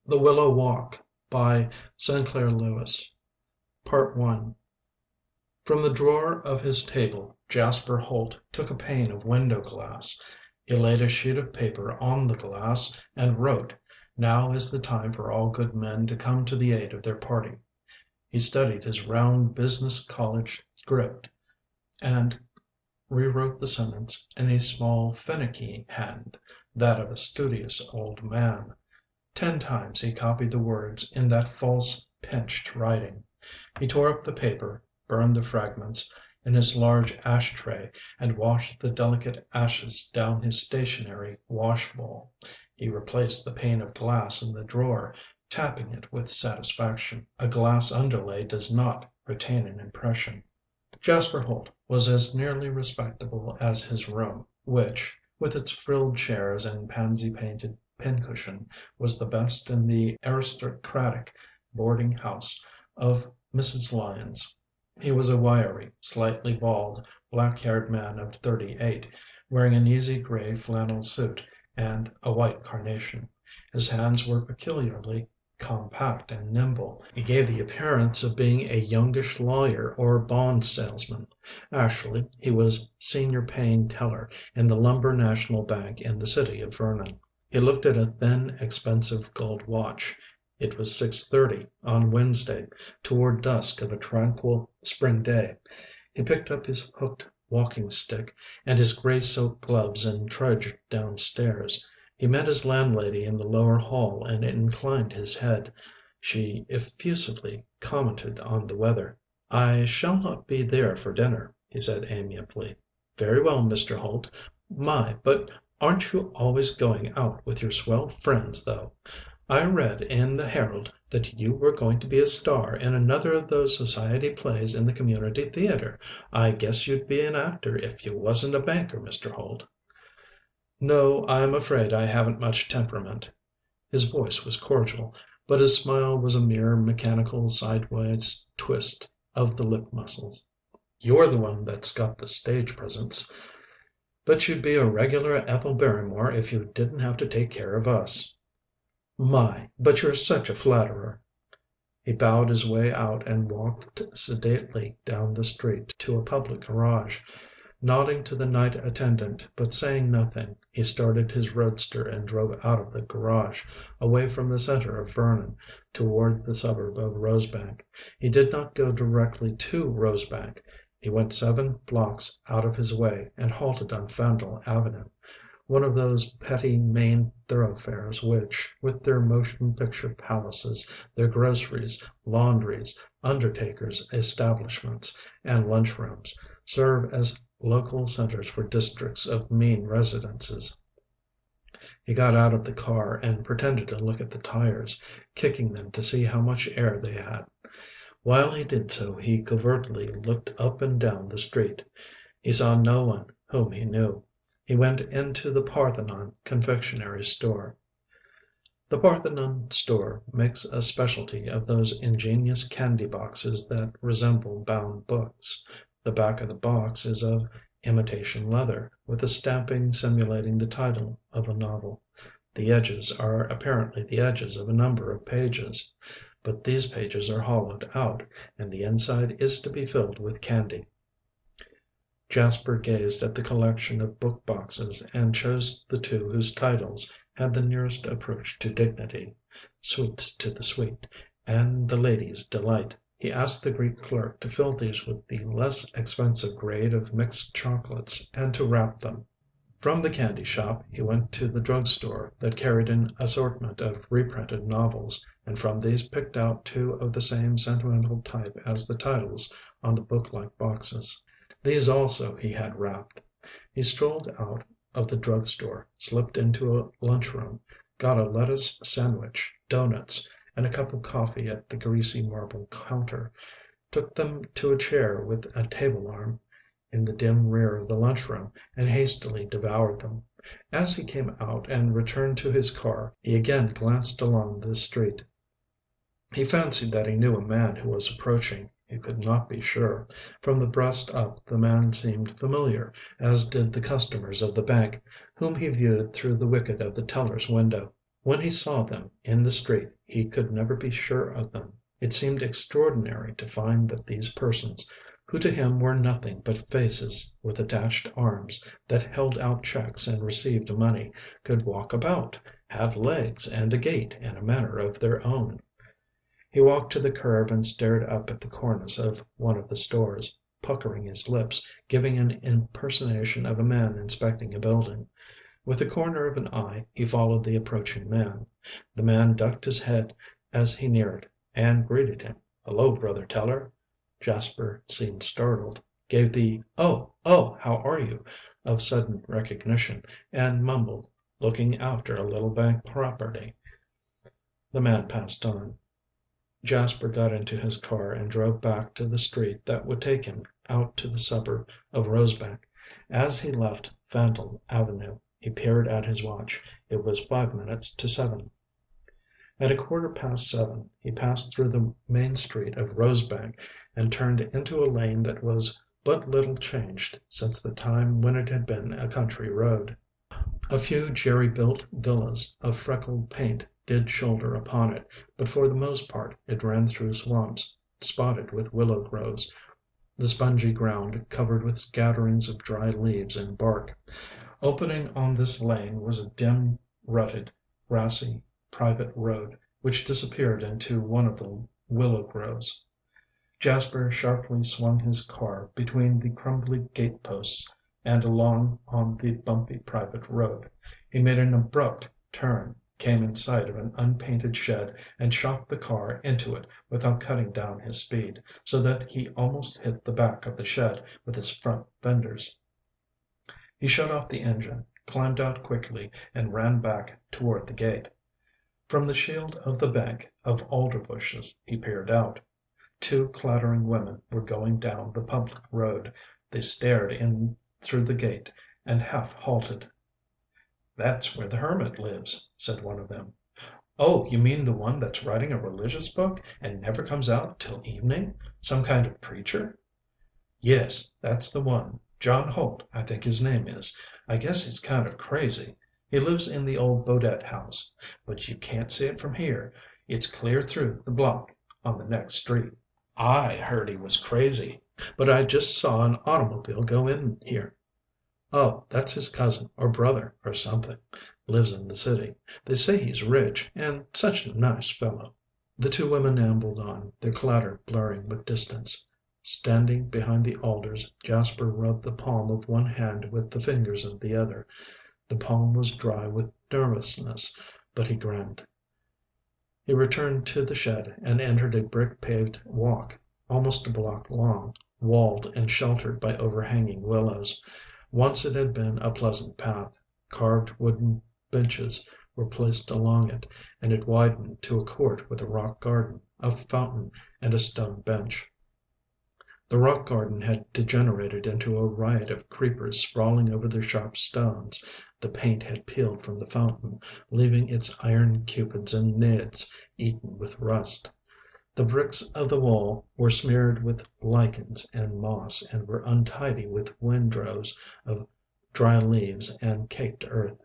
The Willow Walk by Sinclair Part 1. From the drawer of his table Jasper Holt took a pane of window glass. He laid a sheet of paper on the glass and wrote, "Now is the time for all good men to come to the aid of their party." He studied his round business college script and rewrote the sentence in a small finicky hand, that of a studious old man. 10 times he copied the words in that false, pinched writing. He tore up the paper, burned the fragments in his large ash tray, and washed the delicate ashes down his stationary wash bowl. He replaced the pane of glass in the drawer, tapping it with satisfaction. A glass underlay does not retain an impression. Jasper Holt was as nearly respectable as his room, which, with its frilled chairs and pansy-painted pincushion, was the best in the aristocratic boarding house of Mrs. Lyons. He was a wiry, slightly bald, black-haired man of 38, wearing an easy gray flannel suit and a white carnation. His hands were peculiarly compact and nimble. He gave the appearance of being a youngish lawyer or bond salesman. Actually, he was senior paying teller in the Lumber National Bank in the city of Vernon. He looked at a thin, expensive gold watch. It was 6:30 on Wednesday, toward dusk of a tranquil spring day. He picked up his hooked walking stick and his gray silk gloves and trudged downstairs. He met his landlady in the lower hall and inclined his head. She effusively commented on the weather. "I shall not be there for dinner," he said amiably. "Very well, Mr. Holt. My, but aren't you always going out with your swell friends, though? I read in the Herald that you were going to be a star in another of those society plays in the community theater. I guess you'd be an actor if you wasn't a banker, Mr. Holt." "No, I'm afraid I haven't much temperament." His voice was cordial, but his smile was a mere mechanical sideways twist of the lip muscles. "You're the one that's got the stage presence. But you'd be a regular Ethel Barrymore if you didn't have to take care of us." "My, but you're such a flatterer." He bowed his way out and walked sedately down the street to a public garage. Nodding to the night attendant, but saying nothing, he started his roadster and drove out of the garage, away from the center of Vernon, toward the suburb of Rosebank. He did not go directly to Rosebank. He went 7 blocks out of his way and halted on Fandle Avenue, one of those petty main thoroughfares which, with their motion picture palaces, their groceries, laundries, undertakers' establishments, and lunch rooms, serve as local centers for districts of mean residences. He got out of the car and pretended to look at the tires, kicking them to see how much air they had. While he did so he covertly looked up and down the street. He saw no one whom he knew. He went into the Parthenon confectionery store. The Parthenon store makes a specialty of those ingenious candy boxes that resemble bound books. The back of the box is of imitation leather, with a stamping simulating the title of a novel. The edges are apparently the edges of a number of pages. But these pages are hollowed out, and the inside is to be filled with candy. Jasper gazed at the collection of book boxes and chose the two whose titles had the nearest approach to dignity, "Sweets to the Sweet," and "The Lady's Delight." He asked the Greek clerk to fill these with the less expensive grade of mixed chocolates and to wrap them. From the candy shop he went to the drug store that carried an assortment of reprinted novels, and from these picked out two of the same sentimental type as the titles on the book-like boxes. These also he had wrapped. He strolled out of the drug store, slipped into a lunchroom, got a lettuce sandwich, doughnuts, and a cup of coffee at the greasy marble counter, took them to a chair with a table arm in the dim rear of the lunchroom, and hastily devoured them. As he came out and returned to his car, he again glanced along the street. He fancied that he knew a man who was approaching. He could not be sure. From the breast up the man seemed familiar, as did the customers of the bank, whom he viewed through the wicket of the teller's window. When he saw them in the street he could never be sure of them. It seemed extraordinary to find that these persons, who to him were nothing but faces with attached arms that held out checks and received money, could walk about, had legs and a gait and a manner of their own. He walked to the curb and stared up at the cornice of one of the stores, puckering his lips, giving an impersonation of a man inspecting a building. With the corner of an eye he followed the approaching man. The man ducked his head as he neared, and greeted him. "Hello, Brother Teller." Jasper seemed startled, gave the "Oh, how are you?" of sudden recognition, and mumbled, "Looking after a little bank property." The man passed on. Jasper got into his car and drove back to the street that would take him out to the suburb of Rosebank. As he left Faneuil Avenue he peered at his watch. It was 5 minutes to 7. At a quarter past 7 he passed through the main street of Rosebank and turned into a lane that was but little changed since the time when it had been a country road. A few jerry-built villas of freckled paint did shoulder upon it, but for the most part it ran through swamps spotted with willow groves, the spongy ground covered with scatterings of dry leaves and bark. Opening on this lane was a dim, rutted, grassy private road which disappeared into one of the willow groves. Jasper sharply swung his car between the crumbly gate-posts and along on the bumpy private road. He made an abrupt turn, came in sight of an unpainted shed, and shot the car into it without cutting down his speed, so that he almost hit the back of the shed with his front fenders. He shut off the engine, climbed out quickly, and ran back toward the gate. From the shield of the bank of alder bushes he peered out. Two clattering women were going down the public road. They stared in through the gate and half halted. "That's where the Hermit lives," said one of them. "Oh, you mean the one that's writing a religious book and never comes out till evening? Some kind of preacher?" "Yes, that's the one. John Holt, I think his name is. I guess he's kind of crazy. He lives in the old Bodett house, but you can't see it from here. It's clear through the block on the next street." "I heard he was crazy, but I just saw an automobile go in here." "Oh, that's his cousin or brother or something. Lives in the city. They say he's rich, and such a nice fellow." The two women ambled on, their clatter blurring with distance. Standing behind the alders, Jasper rubbed the palm of one hand with the fingers of the other. The palm was dry with nervousness, but he grinned. He returned to the shed and entered a brick-paved walk, almost a block long, walled and sheltered by overhanging willows. Once it had been a pleasant path. Carved wooden benches were placed along it, and it widened to a court with a rock garden, a fountain, and a stone bench. The rock garden had degenerated into a riot of creepers sprawling over the sharp stones. The paint had peeled from the fountain, leaving its iron cupids and naiads eaten with rust. The bricks of the wall were smeared with lichens and moss and were untidy with windrows of dry leaves and caked earth.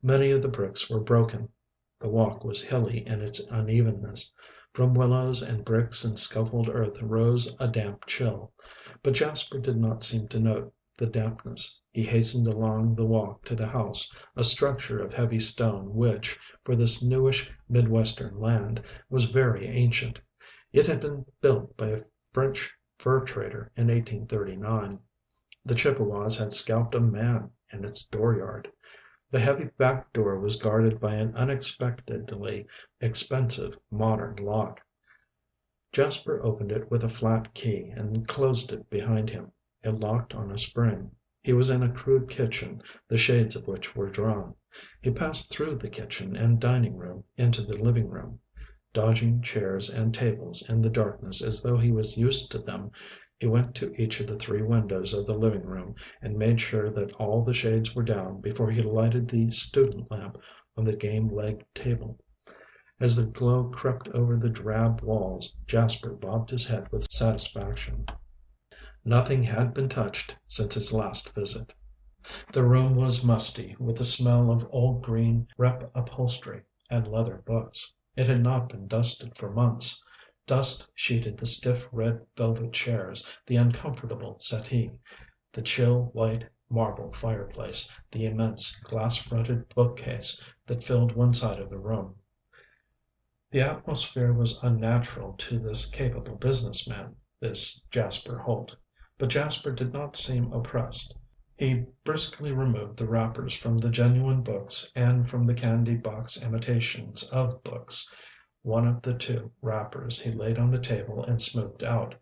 Many of the bricks were broken. The walk was hilly in its unevenness. From willows and bricks and scuffled earth rose a damp chill. But Jasper did not seem to note the dampness. He hastened along the walk to the house, a structure of heavy stone which, for this newish Midwestern land, was very ancient. It had been built by a French fur trader in 1839. The Chippewas had scalped a man in its dooryard. The heavy back door was guarded by an unexpectedly expensive modern lock. Jasper opened it with a flat key and closed it behind him. It locked on a spring. He was in a crude kitchen, the shades of which were drawn. He passed through the kitchen and dining room into the living room. Dodging chairs and tables in the darkness as though he was used to them, he went to each of the three windows of the living room and made sure that all the shades were down before he lighted the student lamp on the game-leg table. As the glow crept over the drab walls, Jasper bobbed his head with satisfaction. Nothing had been touched since his last visit. The room was musty with the smell of old green rep upholstery. and leather books. It had not been dusted for months. Dust sheeted the stiff red velvet chairs, the uncomfortable settee, the chill white marble fireplace, the immense glass fronted bookcase that filled one side of the room. The atmosphere was unnatural to this capable business man, this Jasper Holt. But Jasper did not seem oppressed. He briskly removed the wrappers from the genuine books and from the candy box imitations of books. One of the two wrappers he laid on the table and smoothed out.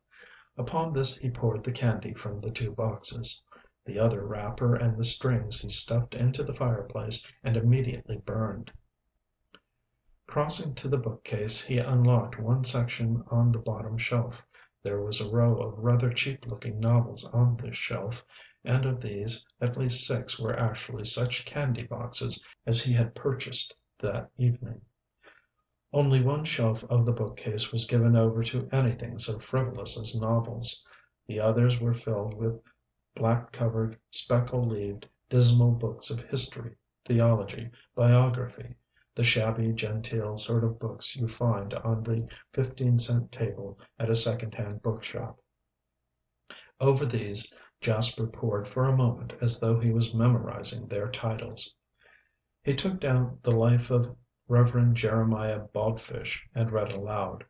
Upon this he poured the candy from the two boxes. The other wrapper and the strings he stuffed into the fireplace and immediately burned. Crossing to the bookcase, he unlocked one section on the bottom shelf. There was a row of rather cheap-looking novels on this shelf, and of these at least 6 were actually such candy boxes as he had purchased that evening. Only one shelf of the bookcase was given over to anything so frivolous as novels. The others were filled with black-covered, speckle-leaved, dismal books of history, theology, biography, the shabby genteel sort of books you find on the 15-cent table at a second-hand bookshop. Over these Jasper pored for a moment as though he was memorizing their titles. He took down the Life of Reverend Jeremiah Baldfish and read aloud.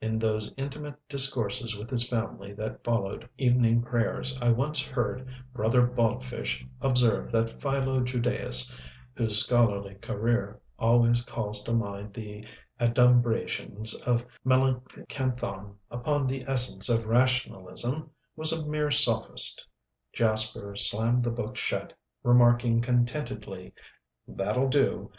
In those intimate discourses with his family that followed evening prayers, I once heard Brother Baldfish observe that Philo Judaeus, whose scholarly career always calls to mind the adumbrations of Melanchthon upon the essence of rationalism, was a mere sophist. Jasper slammed the book shut, remarking contentedly, "That'll do.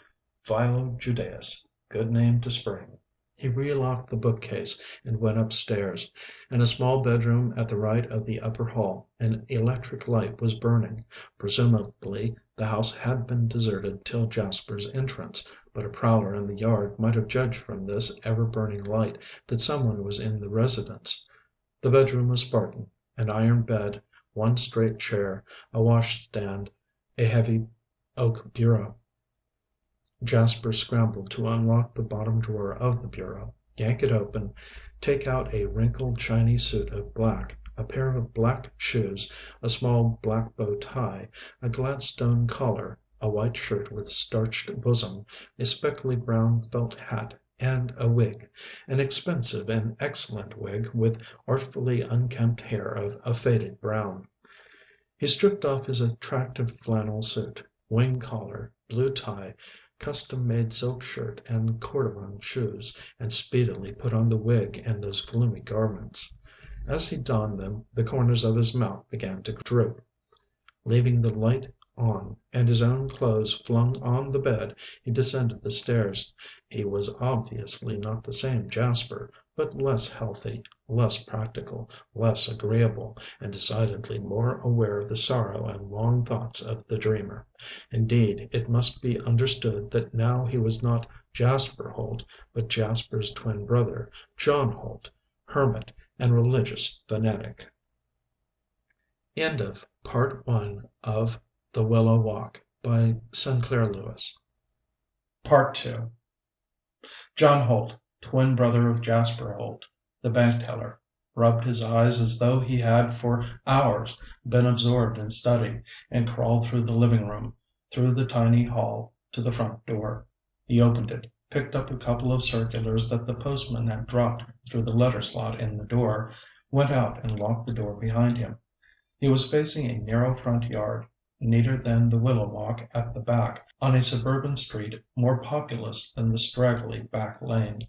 Philo Judaeus. Good name to spring." He relocked the bookcase and went upstairs. In a small bedroom at the right of the upper hall an electric light was burning. Presumably the house had been deserted till Jasper's entrance, but a prowler in the yard might have judged from this ever-burning light that someone was in the residence. The bedroom was Spartan: an iron bed, one straight chair, a washstand, a heavy oak bureau. Jasper scrambled to unlock the bottom drawer of the bureau, yank it open, take out a wrinkled shiny suit of black, a pair of black shoes, a small black bow tie, a Gladstone collar, a white shirt with starched bosom, a speckly brown felt hat, and a wig, an expensive and excellent wig with artfully unkempt hair of a faded brown. He stripped off his attractive flannel suit, wing collar, blue tie, custom-made silk shirt and corduroy shoes, and speedily put on the wig and those gloomy garments. As he donned them, the corners of his mouth began to droop. Leaving the light on and his own clothes flung on the bed, he descended the stairs. He was obviously not the same Jasper, but less healthy, less practical, less agreeable, and decidedly more aware of the sorrow and long thoughts of the dreamer. Indeed, it must be understood that now he was not Jasper Holt, but Jasper's twin brother, John Holt, hermit and religious fanatic. End of Part 1 of The Willow Walk by Sinclair Lewis. Part 2. John Holt, twin brother of Jasper Holt, the bank teller, rubbed his eyes as though he had for hours been absorbed in study, and crawled through the living room, through the tiny hall to the front door. He opened it, picked up a couple of circulars that the postman had dropped through the letter slot in the door, went out and locked the door behind him. He was facing a narrow front yard, neater than the Willow Walk at the back, on a suburban street more populous than the straggly back lane.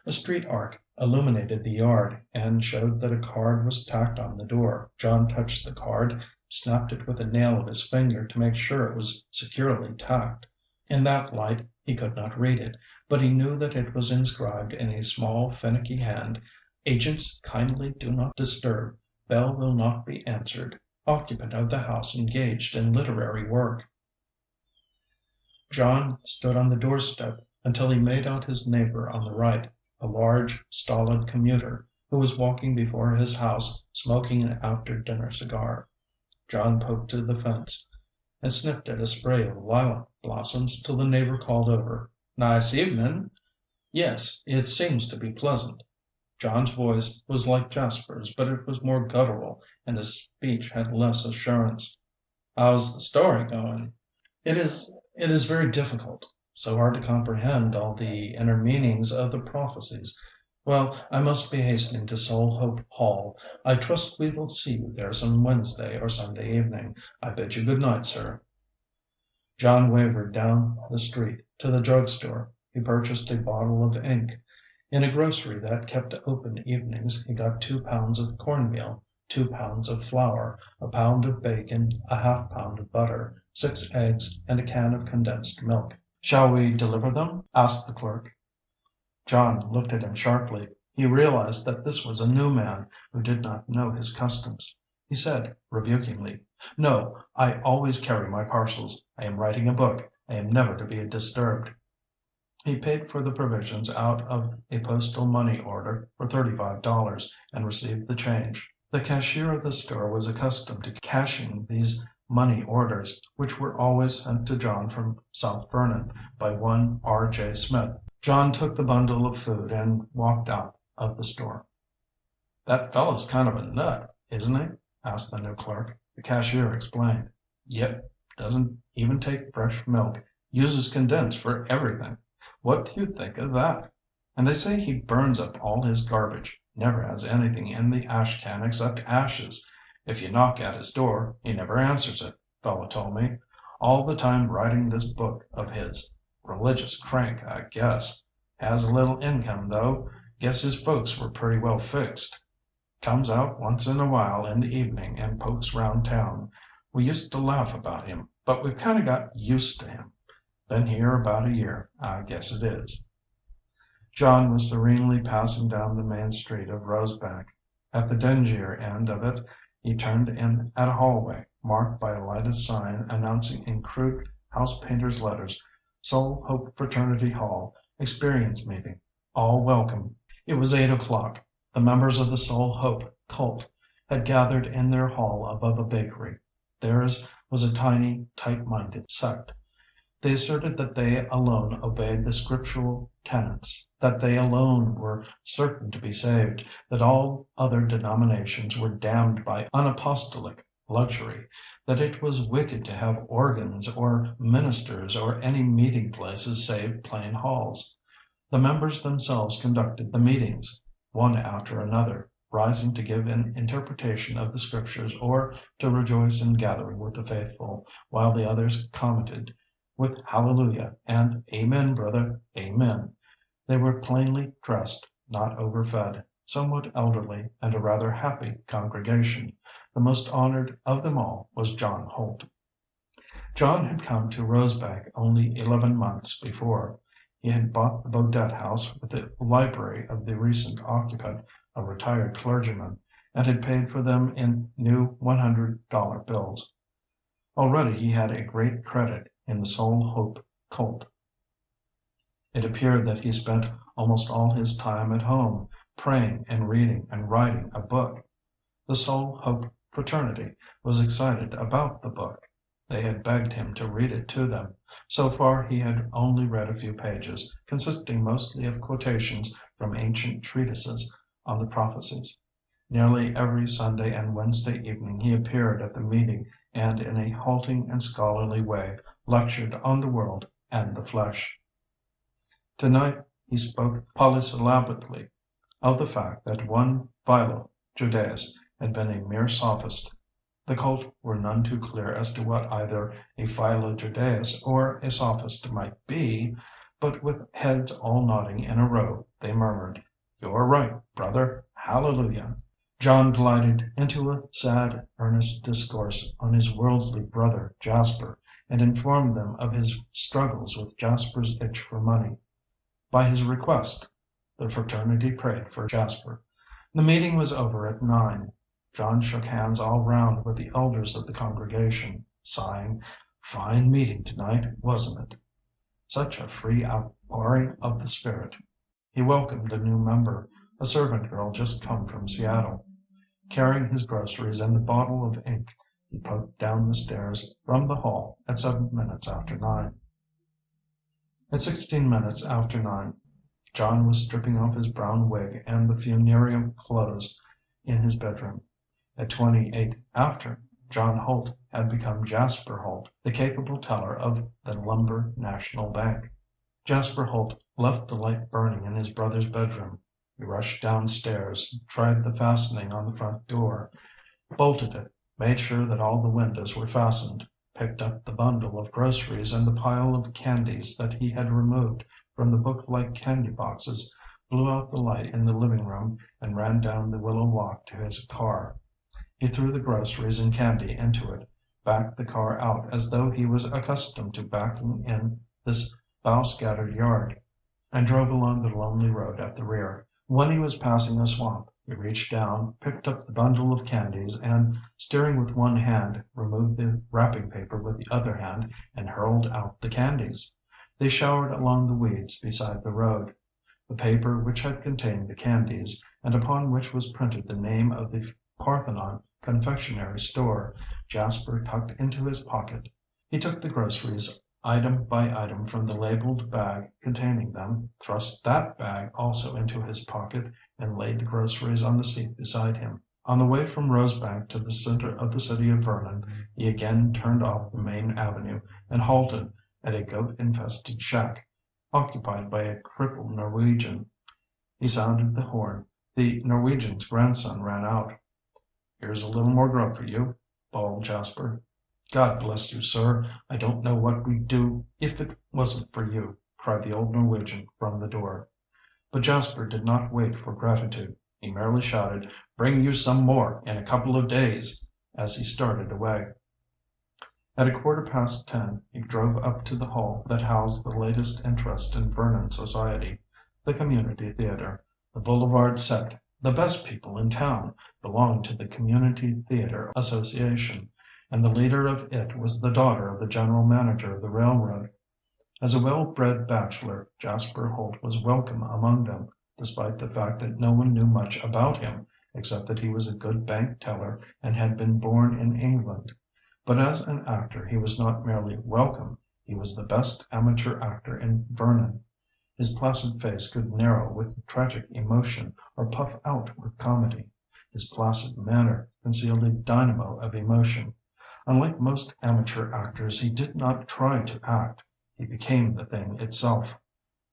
A street arc illuminated the yard and showed that a card was tacked on the door. John touched the card, snapped it with a nail of his finger to make sure it was securely tacked. In that light he could not read it, but he knew that it was inscribed in a small, finicky hand: "Agents kindly do not disturb. Bell will not be answered. Occupant of the house engaged in literary work." John stood on the doorstep until he made out his neighbor on the right, a large, stolid commuter, who was walking before his house smoking an after-dinner cigar. John poked to the fence and sniffed at a spray of lilac blossoms till the neighbor called over, "Nice evening." "Yes, it seems to be pleasant." John's voice was like Jasper's, but it was more guttural, and his speech had less assurance. "How's the story going?" "It is very difficult. So hard to comprehend all the inner meanings of the prophecies. Well, I must be hastening to Soul Hope Hall. I trust we will see you there some Wednesday or Sunday evening. I bid you good night, sir." John wavered down the street to the drug store. He purchased a bottle of ink. In a grocery that kept open evenings he got 2 pounds of cornmeal, 2 pounds of flour, a pound of bacon, a half pound of butter, 6 eggs, and a can of condensed milk. "Shall we deliver them?" asked the clerk. John looked at him sharply. He realized that this was a new man, who did not know his customs. He said rebukingly, "No, I always carry my parcels. I am writing a book. I am never to be disturbed." He paid for the provisions out of a postal money order for $35 and received the change. The cashier of the store was accustomed to cashing these money orders, which were always sent to John from South Vernon by one R. J. Smith. John took the bundle of food and walked out of the store. "That fellow's kind of a nut, isn't he?" asked the new clerk. The cashier explained. "Yep, doesn't even take fresh milk. Uses condensed for everything. What do you think of that? And they say he burns up all his garbage. Never has anything in the ash can except ashes. If you knock at his door, he never answers it, fellow told me. All the time writing this book of his. Religious crank, I guess. Has a little income, though. Guess his folks were pretty well fixed. Comes out once in a while in the evening and pokes round town. We used to laugh about him, but we've kind of got used to him. Been here about a year, I guess it is." John was serenely passing down the main street of Rosebank. At the dingier end of it he turned in at a hallway marked by a lighted sign announcing in crude house painters' letters, "Soul Hope Fraternity Hall, Experience Meeting. All welcome." It was 8 o'clock. The members of the Soul Hope cult had gathered in their hall above a bakery. Theirs was a tiny, tight-minded sect. They asserted that they alone obeyed the scriptural tenets, that they alone were certain to be saved, that all other denominations were damned by unapostolic luxury, that it was wicked to have organs or ministers or any meeting places save plain halls. The members themselves conducted the meetings, one after another, rising to give an interpretation of the scriptures or to rejoice in gathering with the faithful, while the others commented with "Hallelujah" and "Amen, brother, amen." They were plainly dressed, not overfed, somewhat elderly, and a rather happy congregation. The most honored of them all was John Holt. John had come to Rosebank only 11 months before. He had bought the Bodett house with the library of the recent occupant, a retired clergyman, and had paid for them in new $100 bills. Already he had a great credit in the Soul Hope cult. It appeared that he spent almost all his time at home, praying and reading and writing a book. The Soul Hope fraternity was excited about the book. They had begged him to read it to them. So far he had only read a few pages, consisting mostly of quotations from ancient treatises on the prophecies. Nearly every Sunday and Wednesday evening he appeared at the meeting and in a halting and scholarly way lectured on the world and the flesh. Tonight he spoke polysyllabically of the fact that one Willow, Judaeus, had been a mere sophist. The cult were none too clear as to what either a Philo-Judaeus or a sophist might be, but with heads all nodding in a row, they murmured, "You're right, brother. Hallelujah." John glided into a sad, earnest discourse on his worldly brother Jasper, and informed them of his struggles with Jasper's itch for money. By his request, the fraternity prayed for Jasper. The meeting was over at 9. John shook hands all round with the elders of the congregation, sighing, "Fine meeting tonight, wasn't it? Such a free outpouring of the Spirit." He welcomed a new member, a servant girl just come from Seattle. Carrying his groceries and the bottle of ink, he poked down the stairs from the hall at 7 minutes after 9. At 16 minutes after 9, John was stripping off his brown wig and the funereal clothes in his bedroom. At 28 after, John Holt had become Jasper Holt, the capable teller of the Lumber National Bank. Jasper Holt left the light burning in his brother's bedroom. He rushed downstairs, tried the fastening on the front door, bolted it, made sure that all the windows were fastened, picked up the bundle of groceries and the pile of candies that he had removed from the book-like candy boxes, blew out the light in the living room, and ran down the Willow walk to his car. He threw the groceries and candy into it, backed the car out as though he was accustomed to backing in this bough-scattered yard, and drove along the lonely road at the rear. When he was passing a swamp, he reached down, picked up the bundle of candies, and, steering with one hand, removed the wrapping paper with the other hand and hurled out the candies. They showered along the weeds beside the road. The paper which had contained the candies, and upon which was printed the name of the Parthenon confectionery store, Jasper tucked into his pocket. He took the groceries item by item from the labeled bag containing them, thrust that bag also into his pocket, and laid the groceries on the seat beside him. On the way from Rosebank to the center of the city of Vernon, he again turned off the main avenue and halted at a goat-infested shack, occupied by a crippled Norwegian. He sounded the horn. The Norwegian's grandson ran out. "Here's a little more grub for you," bawled Jasper. "God bless you, sir. I don't know what we'd do if it wasn't for you," cried the old Norwegian from the door. But Jasper did not wait for gratitude. He merely shouted, "Bring you some more in a couple of days," as he started away. At 10:15 he drove up to the hall that housed the latest interest in Vernon society, the community theater. The boulevard set, the best people in town, belonged to the Community Theater Association, and the leader of it was the daughter of the general manager of the railroad. As a well-bred bachelor, Jasper Holt was welcome among them, despite the fact that no one knew much about him, except that he was a good bank teller and had been born in England. But as an actor he was not merely welcome, he was the best amateur actor in Vernon. His placid face could narrow with tragic emotion or puff out with comedy. His placid manner concealed a dynamo of emotion. Unlike most amateur actors, he did not try to act. He became the thing itself.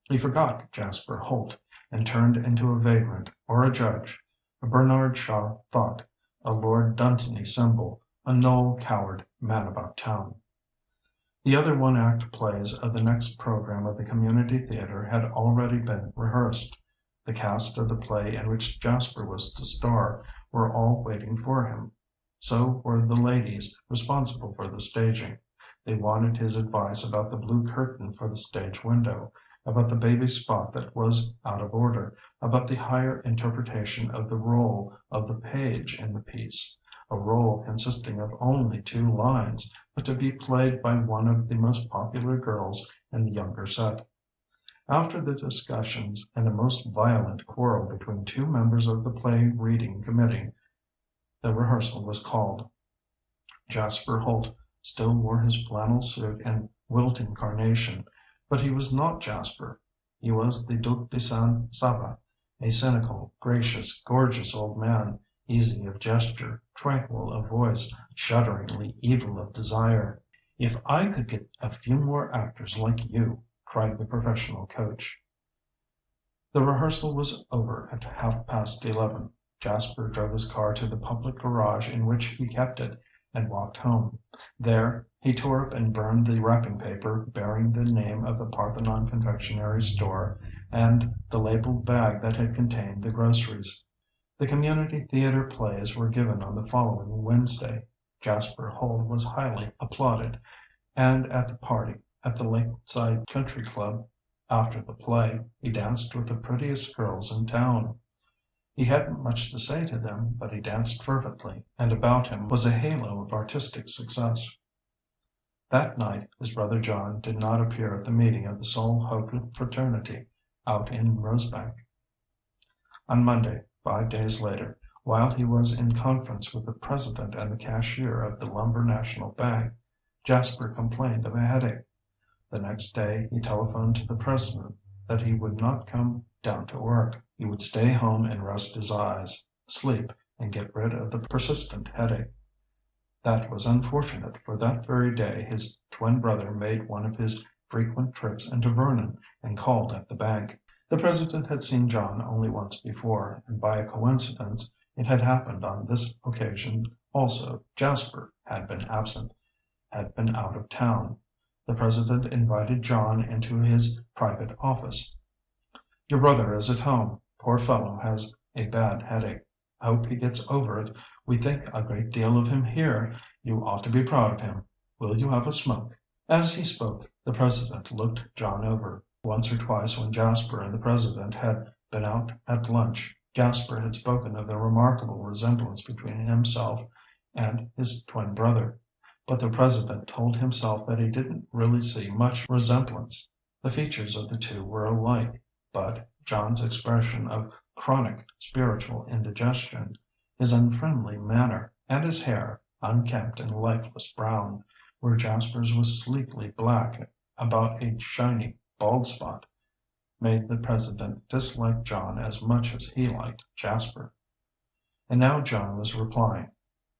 He forgot Jasper Holt, and turned into a vagrant or a judge, a Bernard Shaw thought, a Lord Dunsany symbol, a Noel Coward man about town. The other one-act plays of the next program of the Community Theater had already been rehearsed. The cast of the play in which Jasper was to star were all waiting for him. So were the ladies responsible for the staging. They wanted his advice about the blue curtain for the stage window, about the baby spot that was out of order, about the higher interpretation of the rôle of the page in the piece, a rôle consisting of only 2 lines, but to be played by one of the most popular girls in the younger set. After the discussions and a most violent quarrel between 2 members of the play reading committee, the rehearsal was called. Jasper Holt still wore his flannel suit and wilting carnation, but he was not Jasper. He was the Duc de Saint Sava, a cynical, gracious, gorgeous old man, easy of gesture, tranquil of voice, shudderingly evil of desire. "If I could get a few more actors like you," cried the professional coach. The rehearsal was over at 11:30. Jasper drove his car to the public garage in which he kept it, and walked home. There he tore up and burned the wrapping paper bearing the name of the Parthenon confectionery store and the labeled bag that had contained the groceries. The community theater plays were given on the following Wednesday. Jasper Holt was highly applauded, and at the party at the Lakeside Country Club after the play he danced with the prettiest girls in town. He hadn't much to say to them, but he danced fervently, and about him was a halo of artistic success. That night his brother John did not appear at the meeting of the Soul Hope fraternity out in Rosebank. On Monday, 5 days later, while he was in conference with the president and the cashier of the Lumber National Bank, Jasper complained of a headache. The next day he telephoned to the president that he would not come down to work. He would stay home and rest his eyes, sleep, and get rid of the persistent headache. That was unfortunate, for that very day his twin brother made one of his frequent trips into Vernon and called at the bank. The president had seen John only once before, and by a coincidence it had happened on this occasion also Jasper had been absent, had been out of town. The president invited John into his private office. "Your brother is at home. Poor fellow has a bad headache. Hope he gets over it. We think a great deal of him here. You ought to be proud of him. Will you have a smoke?" As he spoke, the president looked John over. Once or twice when Jasper and the president had been out at lunch, Jasper had spoken of the remarkable resemblance between himself and his twin brother. But the president told himself that he didn't really see much resemblance. The features of the two were alike, but John's expression of chronic spiritual indigestion, his unfriendly manner, and his hair, unkempt and lifeless brown, where Jasper's was sleekly black about a shiny bald spot, made the president dislike John as much as he liked Jasper. And now John was replying: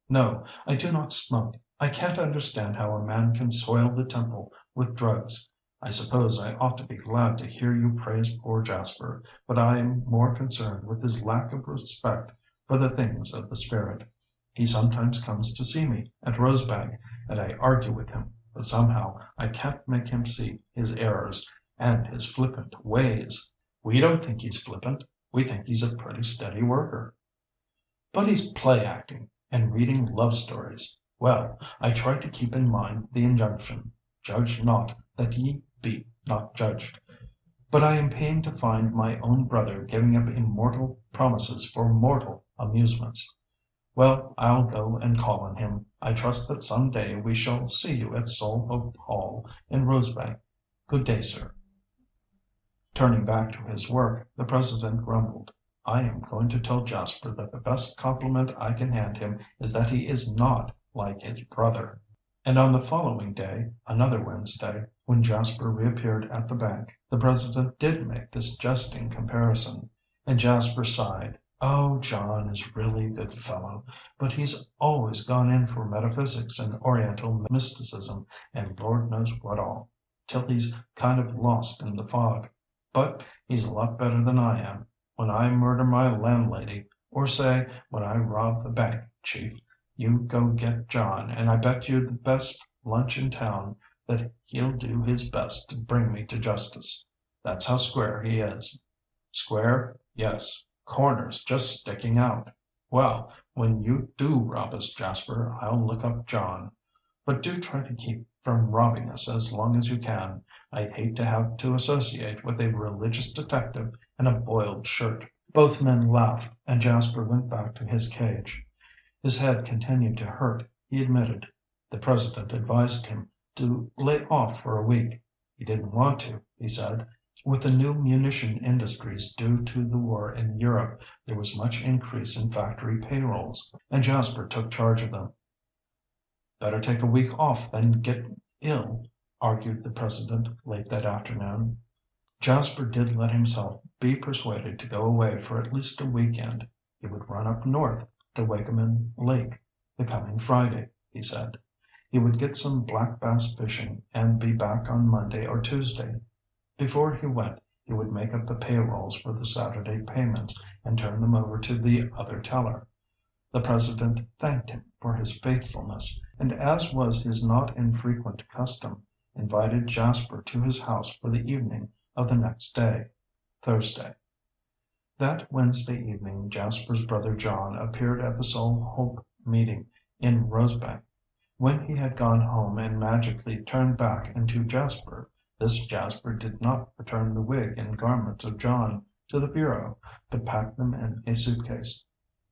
"No, I do not smoke. I can't understand how a man can soil the temple with drugs. I suppose I ought to be glad to hear you praise poor Jasper, but I am more concerned with his lack of respect for the things of the spirit. He sometimes comes to see me at Rosebank, and I argue with him, but somehow I can't make him see his errors and his flippant ways. We don't think he's flippant. We think he's a pretty steady worker." "But he's play acting and reading love stories. Well, I try to keep in mind the injunction, 'Judge not, that ye be not judged.' But I am pained to find my own brother giving up immortal promises for mortal amusements. Well, I'll go and call on him. I trust that some day we shall see you at Soul Hope Hall in Rosebank. Good day, sir." Turning back to his work, the president grumbled: "I am going to tell Jasper that the best compliment I can hand him is that he is not like his brother." And on the following day, another Wednesday, when Jasper reappeared at the bank, the president did make this jesting comparison, and Jasper sighed. "Oh, John is really a good fellow, but he's always gone in for metaphysics and Oriental mysticism and Lord knows what all, till he's kind of lost in the fog. But he's a lot better than I am. When I murder my landlady, or say when I rob the bank, chief, you go get John, and I bet you the best lunch in town that he'll do his best to bring me to justice. That's how square he is." "Square? Yes. Corners just sticking out. Well, when you do rob us, Jasper, I'll look up John. But do try to keep from robbing us as long as you can. I'd hate to have to associate with a religious detective in a boiled shirt." Both men laughed, and Jasper went back to his cage. His head continued to hurt, he admitted. The president advised him to lay off for a week. He didn't want to, he said. With the new munition industries due to the war in Europe, there was much increase in factory payrolls, and Jasper took charge of them. "Better take a week off than get ill," argued the president late that afternoon. Jasper did let himself be persuaded to go away for at least a week end. He would run up north to Wakeman Lake the coming Friday, he said. He would get some black bass fishing and be back on Monday or Tuesday. Before he went he would make up the payrolls for the Saturday payments and turn them over to the other teller. The president thanked him for his faithfulness, and, as was his not infrequent custom, invited Jasper to his house for the evening of the next day, Thursday. That Wednesday evening Jasper's brother John appeared at the Soul Hope meeting in Rosebank. When he had gone home and magically turned back into Jasper, this Jasper did not return the wig and garments of John to the bureau, but packed them in a suitcase,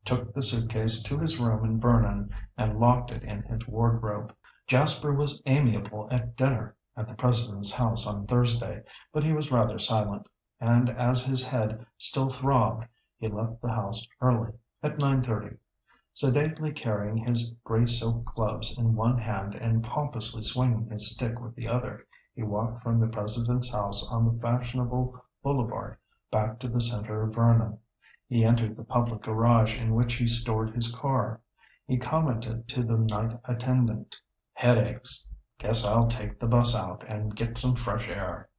took the suitcase to his room in Vernon, and locked it in his wardrobe. Jasper was amiable at dinner at the president's house on Thursday, but he was rather silent, and as his head still throbbed, he left the house early, at 9:30. Sedately carrying his gray silk gloves in one hand and pompously swinging his stick with the other, he walked from the president's house on the fashionable boulevard back to the center of Vernon. He entered the public garage in which he stored his car. He commented to the night attendant, "Headaches. Guess I'll take the bus out and get some fresh air."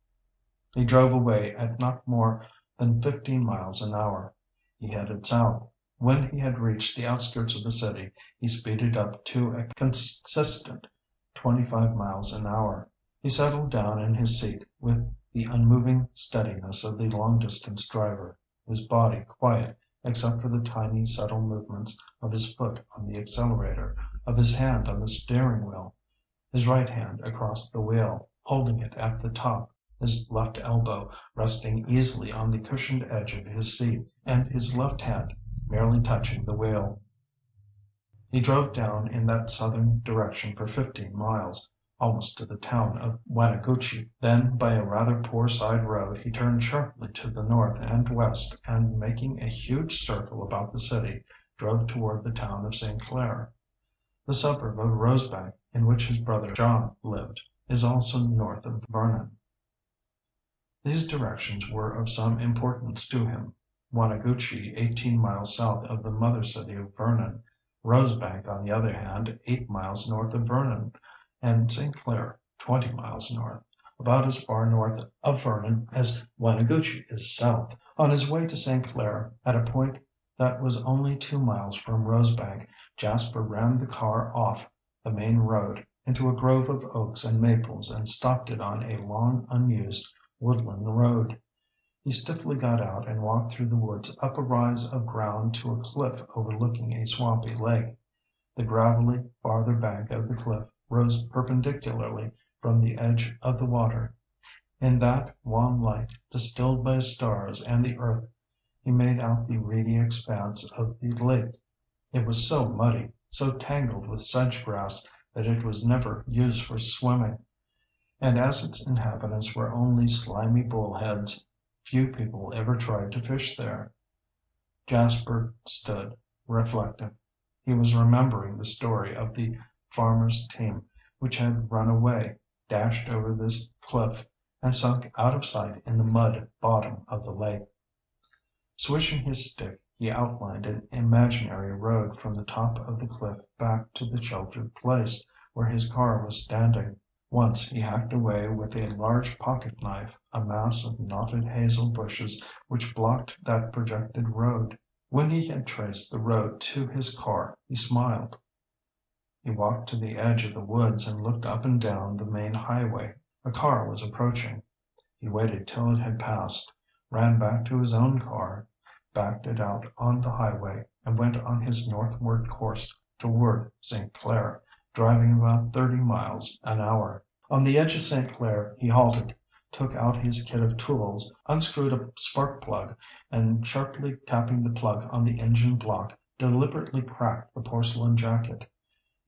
He drove away at not more than 15 miles an hour. He headed south. When he had reached the outskirts of the city, he speeded up to a consistent 25 miles an hour. He settled down in his seat with the unmoving steadiness of the long-distance driver, his body quiet except for the tiny, subtle movements of his foot on the accelerator, of his hand on the steering wheel, his right hand across the wheel, holding it at the top, his left elbow resting easily on the cushioned edge of his seat, and his left hand merely touching the wheel. He drove down in that southern direction for 15 miles, almost to the town of Wanaguchi. Then by a rather poor side road he turned sharply to the north and west and, making a huge circle about the city, drove toward the town of Sinclair. The suburb of Rosebank, in which his brother John lived, is also north of Vernon. These directions were of some importance to him. Wanaguchi, 18 miles south of the mother city of Vernon; Rosebank, on the other hand, 8 miles north of Vernon; and Sinclair, 20 miles north, about as far north of Vernon as Wanaguchi is south. On his way to Sinclair, at a point that was only 2 miles from Rosebank, Jasper ran the car off the main road into a grove of oaks and maples and stopped it on a long unused woodland road. He stiffly got out and walked through the woods up a rise of ground to a cliff overlooking a swampy lake. The gravelly farther bank of the cliff rose perpendicularly from the edge of the water. In that wan light, distilled by stars and the earth, he made out the reedy expanse of the lake. It was so muddy, so tangled with sedge grass, that it was never used for swimming, and as its inhabitants were only slimy bullheads, few people ever tried to fish there. Jasper stood, reflective. He was remembering the story of the farmer's team which had run away, dashed over this cliff, and sunk out of sight in the mud bottom of the lake. Swishing his stick, he outlined an imaginary road from the top of the cliff back to the sheltered place where his car was standing. Once he hacked away with a large pocket-knife a mass of knotted hazel bushes which blocked that projected road. When he had traced the road to his car, he smiled. He walked to the edge of the woods and looked up and down the main highway. A car was approaching. He waited till it had passed, ran back to his own car, backed it out on the highway, and went on his northward course toward St. Clair, driving about 30 miles an hour. On the edge of St. Clair he halted, took out his kit of tools, unscrewed a spark plug, and sharply tapping the plug on the engine block, deliberately cracked the porcelain jacket.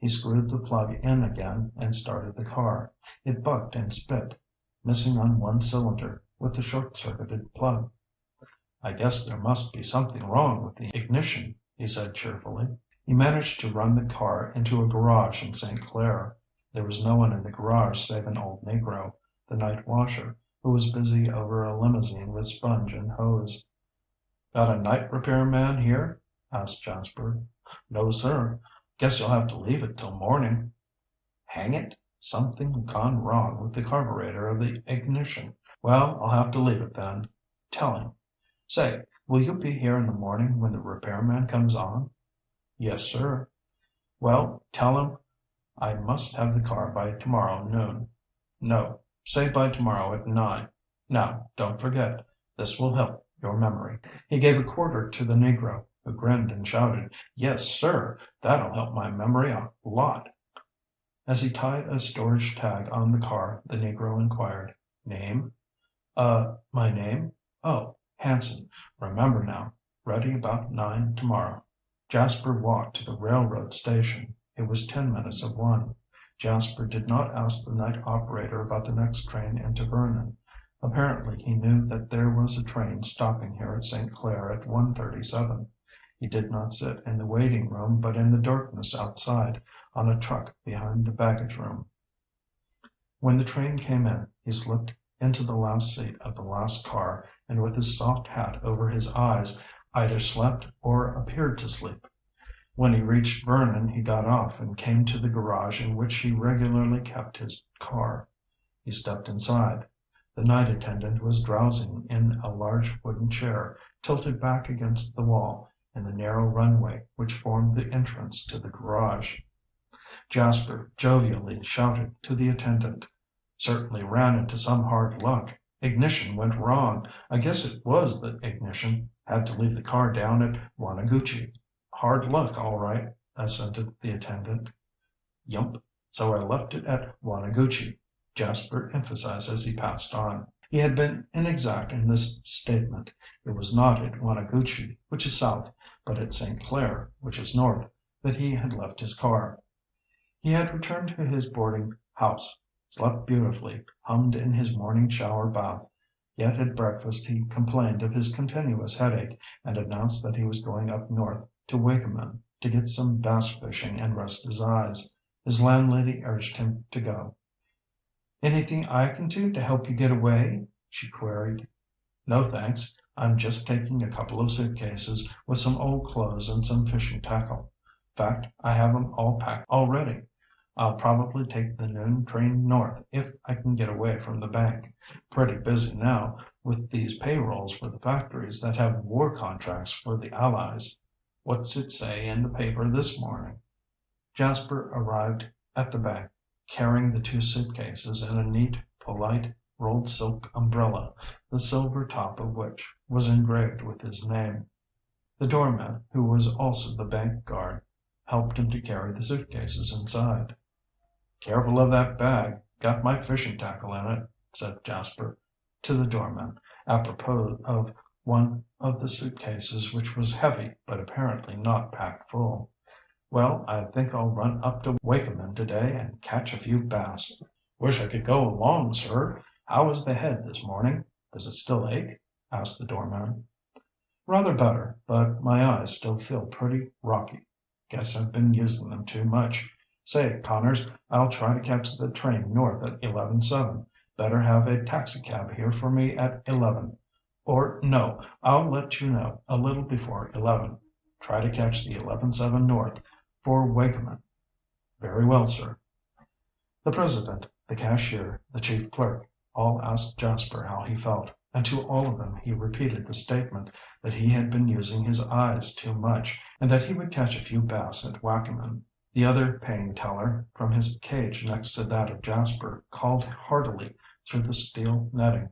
He screwed the plug in again and started the car. It bucked and spit, missing on one cylinder with the short-circuited plug. "I guess there must be something wrong with the ignition," he said cheerfully. He managed to run the car into a garage in St. Clair. There was no one in the garage save an old negro, the night washer, who was busy over a limousine with sponge and hose. "Got a night repair man here?" asked Jasper. "No, sir. Guess you'll have to leave it till morning." "Hang it! Something gone wrong with the carburetor of the ignition. Well, I'll have to leave it then. Tell him. Say, will you be here in the morning when the repairman comes on?" "Yes, sir." "Well, tell him I must have the car by tomorrow noon. No, say by tomorrow at 9. Now, don't forget. This will help your memory." He gave a quarter to the negro, who grinned and shouted, "Yes, sir, that'll help my memory a lot." As he tied a storage tag on the car, the negro inquired, "Name?" My name? Oh, Hanson. Remember now. Ready about 9 tomorrow." Jasper walked to the railroad station. It was 10 minutes of 1. Jasper did not ask the night operator about the next train into Vernon. Apparently he knew that there was a train stopping here at St. Clair at 1:37. He did not sit in the waiting room, but in the darkness outside, on a truck behind the baggage room. When the train came in, he slipped into the last seat of the last car and with his soft hat over his eyes either slept or appeared to sleep. When he reached Vernon he got off and came to the garage in which he regularly kept his car. He stepped inside. The night attendant was drowsing in a large wooden chair tilted back against the wall in the narrow runway which formed the entrance to the garage. Jasper jovially shouted to the attendant. "Certainly ran into some hard luck. Ignition went wrong. I guess it was the ignition. Had to leave the car down at Wanaguchi." "Hard luck, all right," assented the attendant. "Yump. So I left it at Wanaguchi," Jasper emphasized as he passed on. He had been inexact in this statement. It was not at Wanaguchi, which is south, but at Sinclair, which is north, that he had left his car. He had returned to his boarding house, slept beautifully, hummed in his morning shower bath. Yet at breakfast he complained of his continuous headache, and announced that he was going up north to Wakeman to get some bass fishing and rest his eyes. His landlady urged him to go. "Anything I can do to help you get away?" she queried. "No, thanks. I'm just taking a couple of suitcases with some old clothes and some fishing tackle. Fact, I have 'em all packed already. I'll probably take the noon train north if I can get away from the bank. Pretty busy now with these payrolls for the factories that have war contracts for the Allies. What's it say in the paper this morning?" Jasper arrived at the bank carrying the two suitcases and a neat, polite, rolled silk umbrella, the silver top of which was engraved with his name. The doorman, who was also the bank guard, helped him to carry the suitcases inside. "Careful of that bag. Got my fishing tackle in it," said Jasper to the doorman, apropos of one of the suitcases which was heavy but apparently not packed full. "Well, I think I'll run up to Wakeman today and catch a few bass." "Wish I could go along, sir. How is the head this morning? Does it still ache?" asked the doorman. "Rather better, but my eyes still feel pretty rocky. Guess I've been using them too much. Say, Connors, I'll try to catch the train north at 11:07. Better have a taxicab here for me at 11. Or no, I'll let you know a little before 11. Try to catch the 11:07 north for Wakeman." "Very well, sir." The president, the cashier, the chief clerk, all asked Jasper how he felt, and to all of them he repeated the statement that he had been using his eyes too much, and that he would catch a few bass at Wakamin. The other paying teller, from his cage next to that of Jasper, called heartily through the steel netting.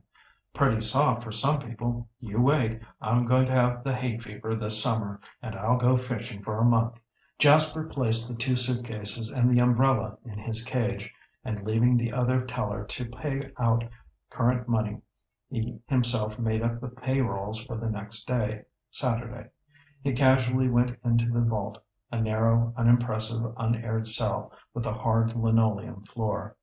"Pretty soft for some people. You wait. I'm going to have the hay fever this summer, and I'll go fishing for a month." Jasper placed the two suitcases and the umbrella in his cage, and leaving the other teller to pay out current money, he himself made up the payrolls for the next day, Saturday. He casually went into the vault, a narrow, unimpressive, unaired cell with a hard linoleum floor,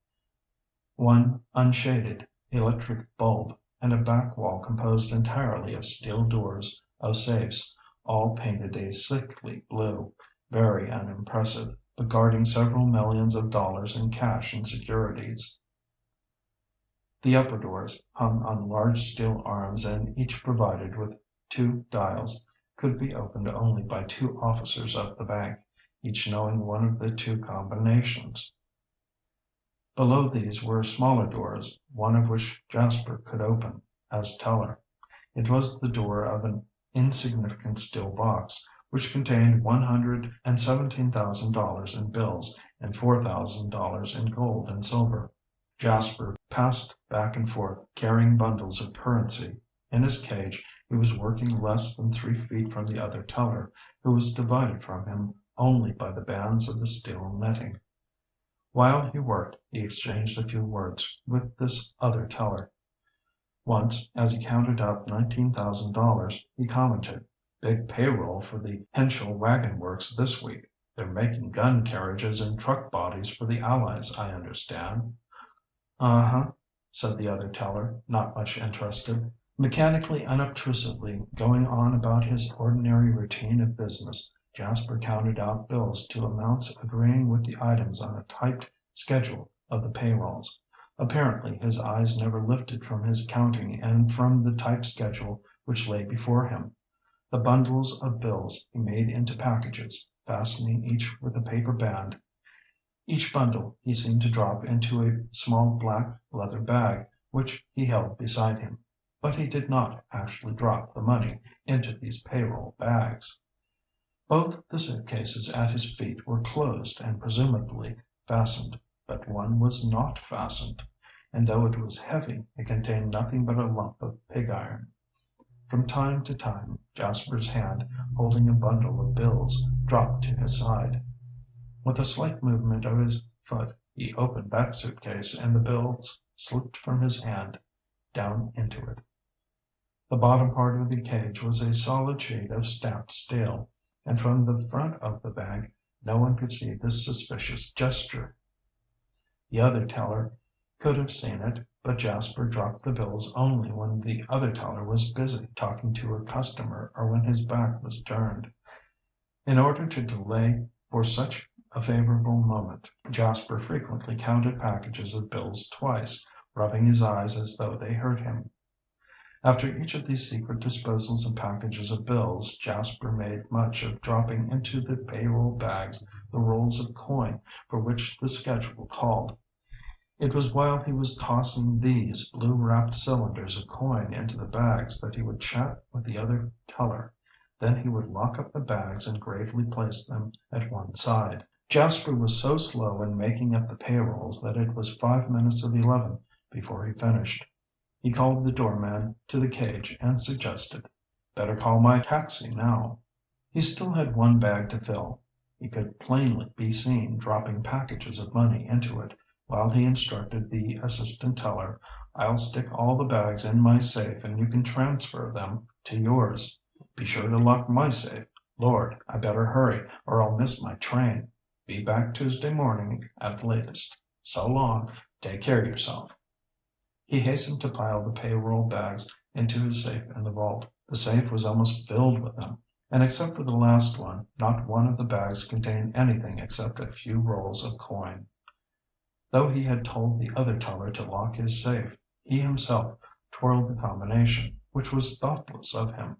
one unshaded electric bulb, and a back wall composed entirely of steel doors of safes, all painted a sickly blue, very unimpressive, but guarding several millions of dollars in cash and securities. The upper doors, hung on large steel arms and each provided with two dials, could be opened only by two officers of the bank, each knowing one of the two combinations. Below these were smaller doors, one of which Jasper could open, as teller. It was the door of an insignificant steel box, which contained $117,000 in bills and $4,000 in gold and silver. Jasper passed back and forth, carrying bundles of currency. In his cage he was working less than 3 feet from the other teller, who was divided from him only by the bands of the steel netting. While he worked he exchanged a few words with this other teller. Once, as he counted up $19,000, he commented, "Big payroll for the Henschel Wagon Works this week. They're making gun carriages and truck bodies for the Allies, I understand." "Uh-huh," said the other teller, not much interested. Mechanically, unobtrusively going on about his ordinary routine of business, Jasper counted out bills to amounts agreeing with the items on a typed schedule of the payrolls. Apparently his eyes never lifted from his counting and from the type schedule which lay before him. The bundles of bills he made into packages, fastening each with a paper band. Each bundle he seemed to drop into a small black leather bag which he held beside him. But he did not actually drop the money into these payroll bags. Both the suitcases at his feet were closed and presumably fastened, but one was not fastened, and though it was heavy, it contained nothing but a lump of pig iron. From time to time Jasper's hand, holding a bundle of bills, dropped to his side. With a slight movement of his foot he opened that suitcase and the bills slipped from his hand down into it. The bottom part of the cage was a solid sheet of stamped steel, and from the front of the bag no one could see this suspicious gesture. The other teller could have seen it, but Jasper dropped the bills only when the other teller was busy talking to a customer or when his back was turned. In order to delay for such a favorable moment, Jasper frequently counted packages of bills twice, rubbing his eyes as though they hurt him. After each of these secret disposals of packages of bills, Jasper made much of dropping into the payroll bags the rolls of coin for which the schedule called. It was while he was tossing these blue-wrapped cylinders of coin into the bags that he would chat with the other teller. Then he would lock up the bags and gravely place them at one side. Jasper was so slow in making up the payrolls that it was 5 minutes of 11 before he finished. He called the doorman to the cage and suggested, "Better call my taxi now." He still had one bag to fill. He could plainly be seen dropping packages of money into it, while he instructed the assistant teller, "I'll stick all the bags in my safe and you can transfer them to yours. Be sure to lock my safe. Lord, I better hurry or I'll miss my train. Be back Tuesday morning at latest. So long. Take care of yourself." He hastened to pile the payroll bags into his safe in the vault. The safe was almost filled with them, and except for the last one, not one of the bags contained anything except a few rolls of coin. Though he had told the other teller to lock his safe, he himself twirled the combination, which was thoughtless of him,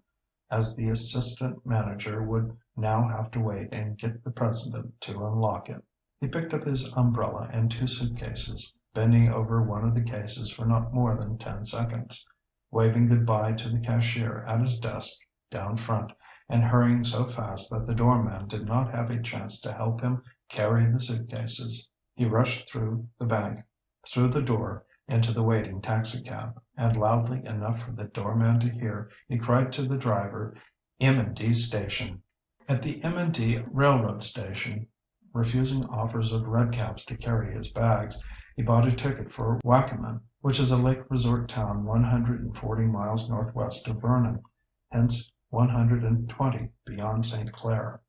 as the assistant manager would now have to wait and get the president to unlock it. He picked up his umbrella and 2 suitcases, bending over one of the cases for not more than 10 seconds, waving good-bye to the cashier at his desk down front, and hurrying so fast that the doorman did not have a chance to help him carry the suitcases. He rushed through the bank, through the door, into the waiting taxicab, and loudly enough for the doorman to hear, he cried to the driver, "M&D station." At the M&D railroad station, refusing offers of redcaps to carry his bags, he bought a ticket for Wakamin, which is a lake resort town 140 miles northwest of Vernon, hence 120 beyond St. Clair.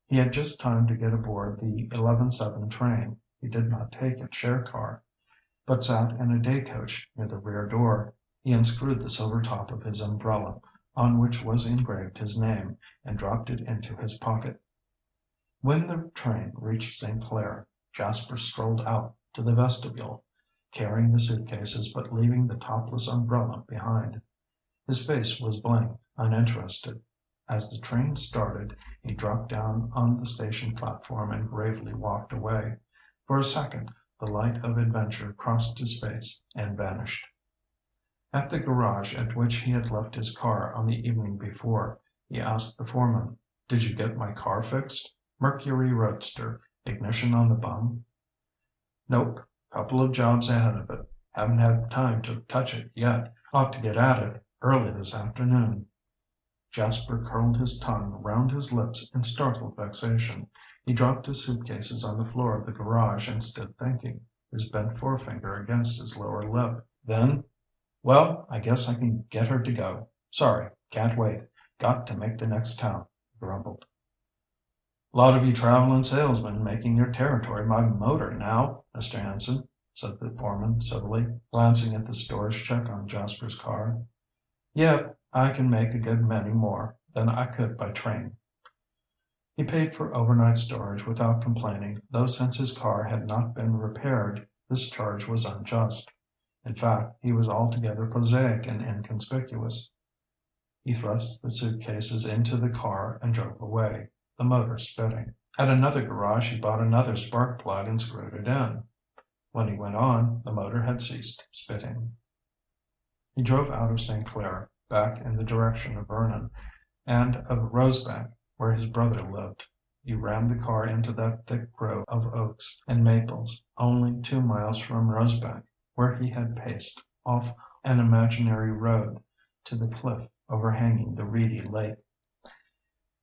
He had just time to get aboard the 11:7 train. He did not take a share car, but sat in a day coach near the rear door. He unscrewed the silver top of his umbrella, on which was engraved his name, and dropped it into his pocket. When the train reached St. Clair, Jasper strolled out to the vestibule, carrying the suitcases but leaving the topless umbrella behind. His face was blank, uninterested. As the train started, he dropped down on the station platform and gravely walked away. For a second the light of adventure crossed his face and vanished. At the garage at which he had left his car on the evening before, he asked the foreman, "Did you get my car fixed? Mercury roadster, ignition on the bum?" "Nope. Couple of jobs ahead of it. Haven't had time to touch it yet. Ought to get at it early this afternoon." Jasper curled his tongue round his lips in startled vexation. He dropped his suitcases on the floor of the garage and stood thinking, his bent forefinger against his lower lip. Then, "Well, I guess I can get her to go. Sorry, can't wait. Got to make the next town," he grumbled. "Lot of you traveling salesmen making your territory by motor now, Mr. Hanson," said the foreman civilly, glancing at the storage check on Jasper's car. "Yep, I can make a good many more than I could by train." He paid for overnight storage without complaining, though since his car had not been repaired, this charge was unjust. In fact, he was altogether prosaic and inconspicuous. He thrust the suitcases into the car and drove away, the motor spitting. At another garage he bought another spark plug and screwed it in. When he went on, the motor had ceased spitting. He drove out of Sinclair, back in the direction of Vernon, and of Rosebank, where his brother lived. He rammed the car into that thick grove of oaks and maples, only 2 miles from Rosebank, where he had paced off an imaginary road to the cliff overhanging the reedy lake.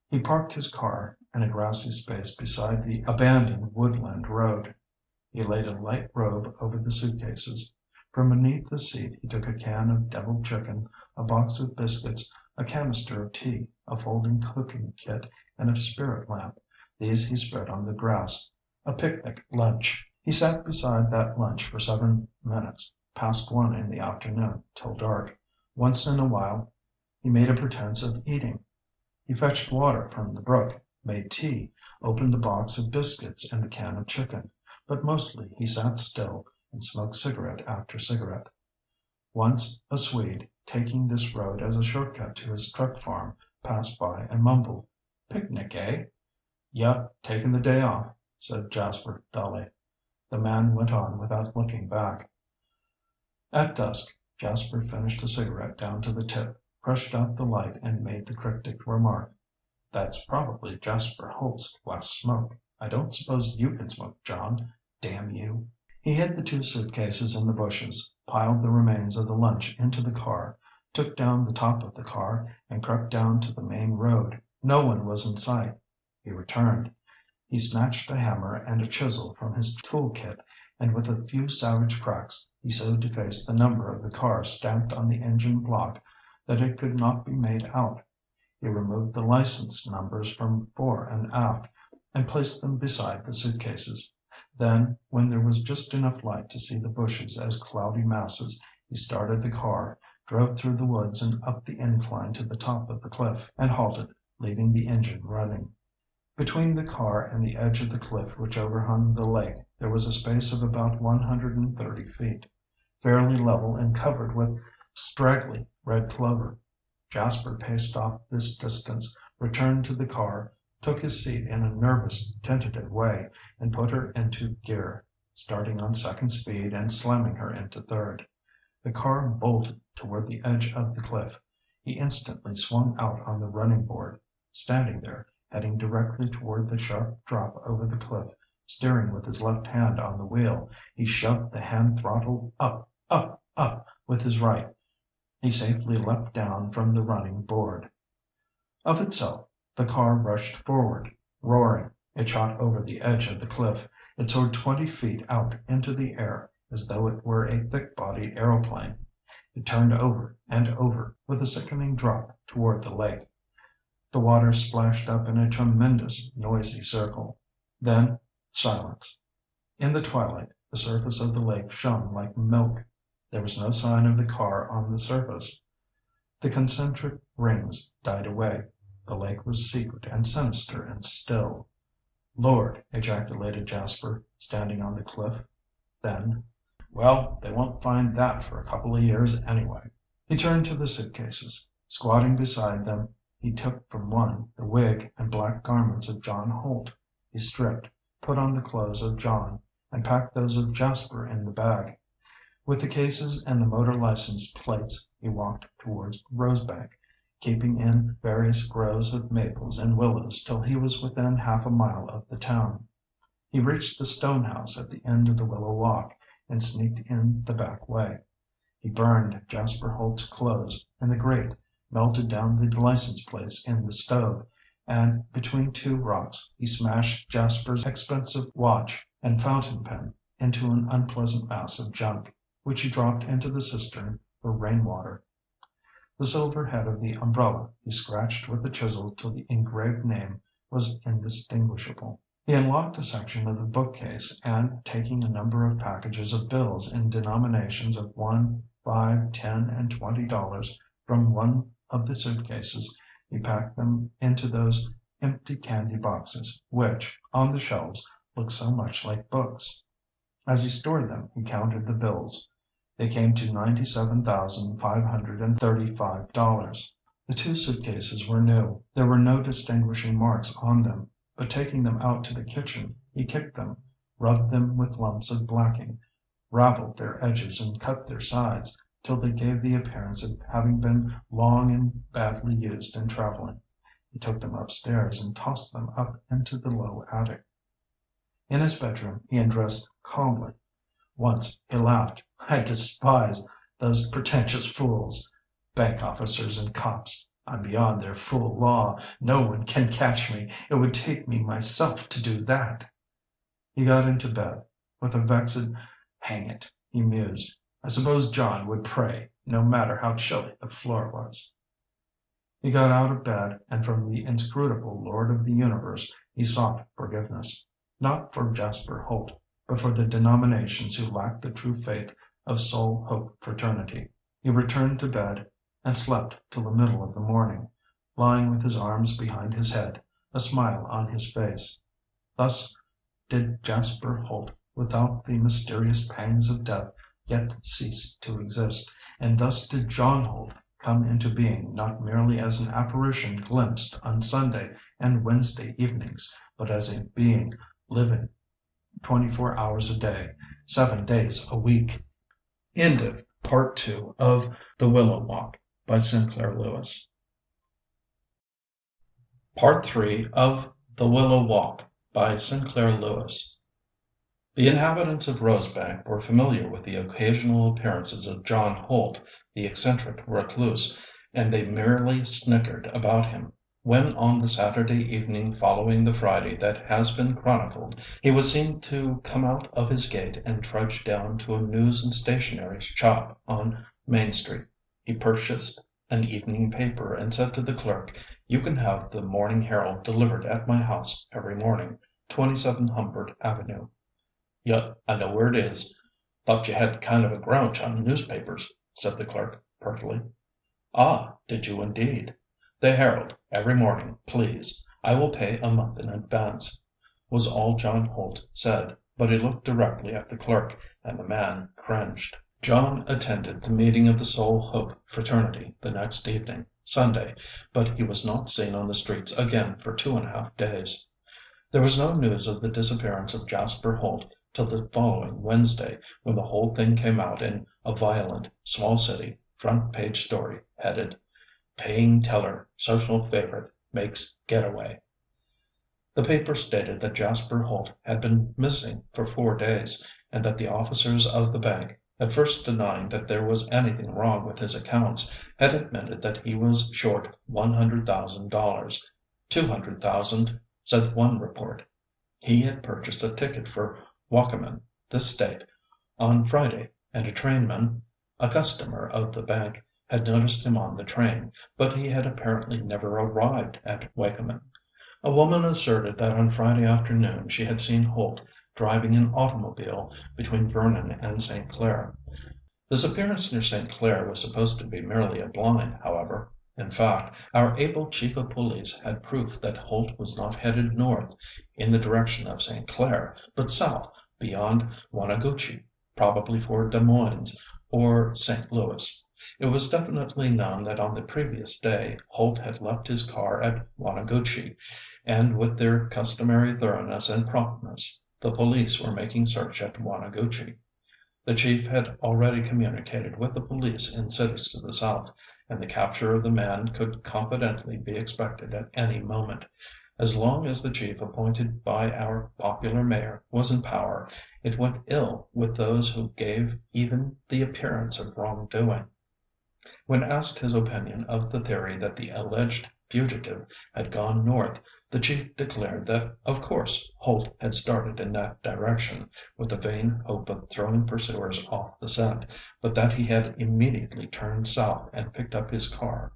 He parked his car in a grassy space beside the abandoned woodland road. He laid a light robe over the suitcases. From beneath the seat he took a can of deviled chicken, a box of biscuits, a canister of tea, a folding cooking kit, and a spirit lamp. These he spread on the grass. A picnic lunch. He sat beside that lunch for 7 minutes, past 1 in the afternoon, till dark. Once in a while he made a pretense of eating. He fetched water from the brook, made tea, opened the box of biscuits and the can of chicken. But mostly he sat still and smoked cigarette after cigarette. Once a Swede, taking this road as a shortcut to his truck farm, passed by and mumbled, "Picnic, eh?" "Yuh, taking the day off," said Jasper dully. The man went on without looking back. At dusk Jasper finished a cigarette down to the tip, crushed out the light and made the cryptic remark, "That's probably Jasper Holt's last smoke. I don't suppose you can smoke, John, damn you." He hid the 2 suitcases in the bushes, piled the remains of the lunch into the car, took down the top of the car, and crept down to the main road. No one was in sight. He returned. He snatched a hammer and a chisel from his tool kit, and with a few savage cracks he so defaced the number of the car stamped on the engine block that it could not be made out. He removed the license numbers from fore and aft, and placed them beside the suitcases. Then, when there was just enough light to see the bushes as cloudy masses, he started the car, drove through the woods and up the incline to the top of the cliff, and halted, leaving the engine running. Between the car and the edge of the cliff which overhung the lake there was a space of about 130 feet, fairly level and covered with straggly red clover. Jasper paced off this distance, returned to the car, took his seat in a nervous, tentative way, and put her into gear, starting on second speed and slamming her into third. The car bolted toward the edge of the cliff. He instantly swung out on the running board. Standing there, heading directly toward the sharp drop over the cliff, steering with his left hand on the wheel, he shoved the hand throttle up, up, up with his right. He safely leapt down from the running board. Of itself, the car rushed forward, roaring. It shot over the edge of the cliff. It soared 20 feet out into the air as though it were a thick-bodied aeroplane. It turned over and over, with a sickening drop toward the lake. The water splashed up in a tremendous, noisy circle. Then silence. In the twilight, the surface of the lake shone like milk. There was no sign of the car on the surface. The concentric rings died away. The lake was secret and sinister and still. "Lord!" ejaculated Jasper, standing on the cliff. Then, "Well, they won't find that for a couple of years anyway." He turned to the suitcases. Squatting beside them, he took from one the wig and black garments of John Holt. He stripped, put on the clothes of John, and packed those of Jasper in the bag. With the cases and the motor license plates he walked towards Rosebank, keeping in various groves of maples and willows till he was within half a mile of the town. He reached the stone house at the end of the willow walk, and sneaked in the back way. He burned Jasper Holt's clothes in the grate, melted down the license plates in the stove, and between 2 rocks he smashed Jasper's expensive watch and fountain pen into an unpleasant mass of junk, which he dropped into the cistern for rain water. The silver head of the umbrella he scratched with the chisel till the engraved name was indistinguishable. He unlocked a section of the bookcase, and taking a number of packages of bills in denominations of $1, $5, $10, and $20 from one of the suitcases, he packed them into those empty candy boxes which, on the shelves, looked so much like books. As he stored them he counted the bills. They came to $97,535. The two suitcases were new. There were no distinguishing marks on them, but taking them out to the kitchen, he kicked them, rubbed them with lumps of blacking, ravelled their edges and cut their sides, till they gave the appearance of having been long and badly used in travelling. He took them upstairs and tossed them up into the low attic. In his bedroom he undressed calmly. Once he laughed. "I despise those pretentious fools. Bank officers and cops. I'm beyond their fool law. No one can catch me. It would take me myself to do that." He got into bed. With a vexed "Hang it," he mused. "I suppose John would pray, no matter how chilly the floor was." He got out of bed, and from the inscrutable Lord of the universe he sought forgiveness. Not for Jasper Holt, but for the denominations who lacked the true faith of Soul Hope Fraternity. He returned to bed and slept till the middle of the morning, lying with his arms behind his head, a smile on his face. Thus did Jasper Holt, without the mysterious pangs of death, yet cease to exist, and thus did John Holt come into being not merely as an apparition glimpsed on Sunday and Wednesday evenings, but as a being living 24 hours a day, 7 days a week. End of Part 2 of The Willow Walk by Sinclair Lewis. Part 3 of The Willow Walk by Sinclair Lewis. The inhabitants of Rosebank were familiar with the occasional appearances of John Holt, the eccentric recluse, and they merely snickered about him when on the Saturday evening following the Friday that has been chronicled, he was seen to come out of his gate and trudge down to a news and stationery shop on Main Street. He purchased an evening paper and said to the clerk, "You can have the Morning Herald delivered at my house every morning, 27 Humbert Avenue." "Yep, I know where it is. Thought you had kind of a grouch on newspapers," said the clerk, pertly. "Ah, did you indeed? The Herald, every morning, please. I will pay a month in advance," was all John Holt said, but he looked directly at the clerk, and the man cringed. John attended the meeting of the Soul Hope Fraternity the next evening, Sunday, but he was not seen on the streets again for 2½ days. There was no news of the disappearance of Jasper Holt till the following Wednesday, when the whole thing came out in a violent, small city, front page story headed "Paying Teller Social Favorite Makes Getaway." The paper stated that Jasper Holt had been missing for 4 days, and that the officers of the bank, at first denying that there was anything wrong with his accounts, had admitted that he was short $100,000. 200,000, said one report. He had purchased a ticket for Wakamin, this state, on Friday, and a trainman, a customer of the bank, had noticed him on the train, but he had apparently never arrived at Wakamin. A woman asserted that on Friday afternoon she had seen Holt driving an automobile between Vernon and St. Clair. This appearance near St. Clair was supposed to be merely a blind, however. In fact, our able chief of police had proof that Holt was not headed north in the direction of St. Clair, but south beyond Wanaguchi, probably for Des Moines or St. Louis. It was definitely known that on the previous day Holt had left his car at Wanaguchi, and with their customary thoroughness and promptness, the police were making search at Wanaguchi. The chief had already communicated with the police in cities to the south, and the capture of the man could confidently be expected at any moment. As long as the chief appointed by our popular mayor was in power, it went ill with those who gave even the appearance of wrongdoing. When asked his opinion of the theory that the alleged fugitive had gone north, the chief declared that of course Holt had started in that direction, with the vain hope of throwing pursuers off the scent, but that he had immediately turned south and picked up his car.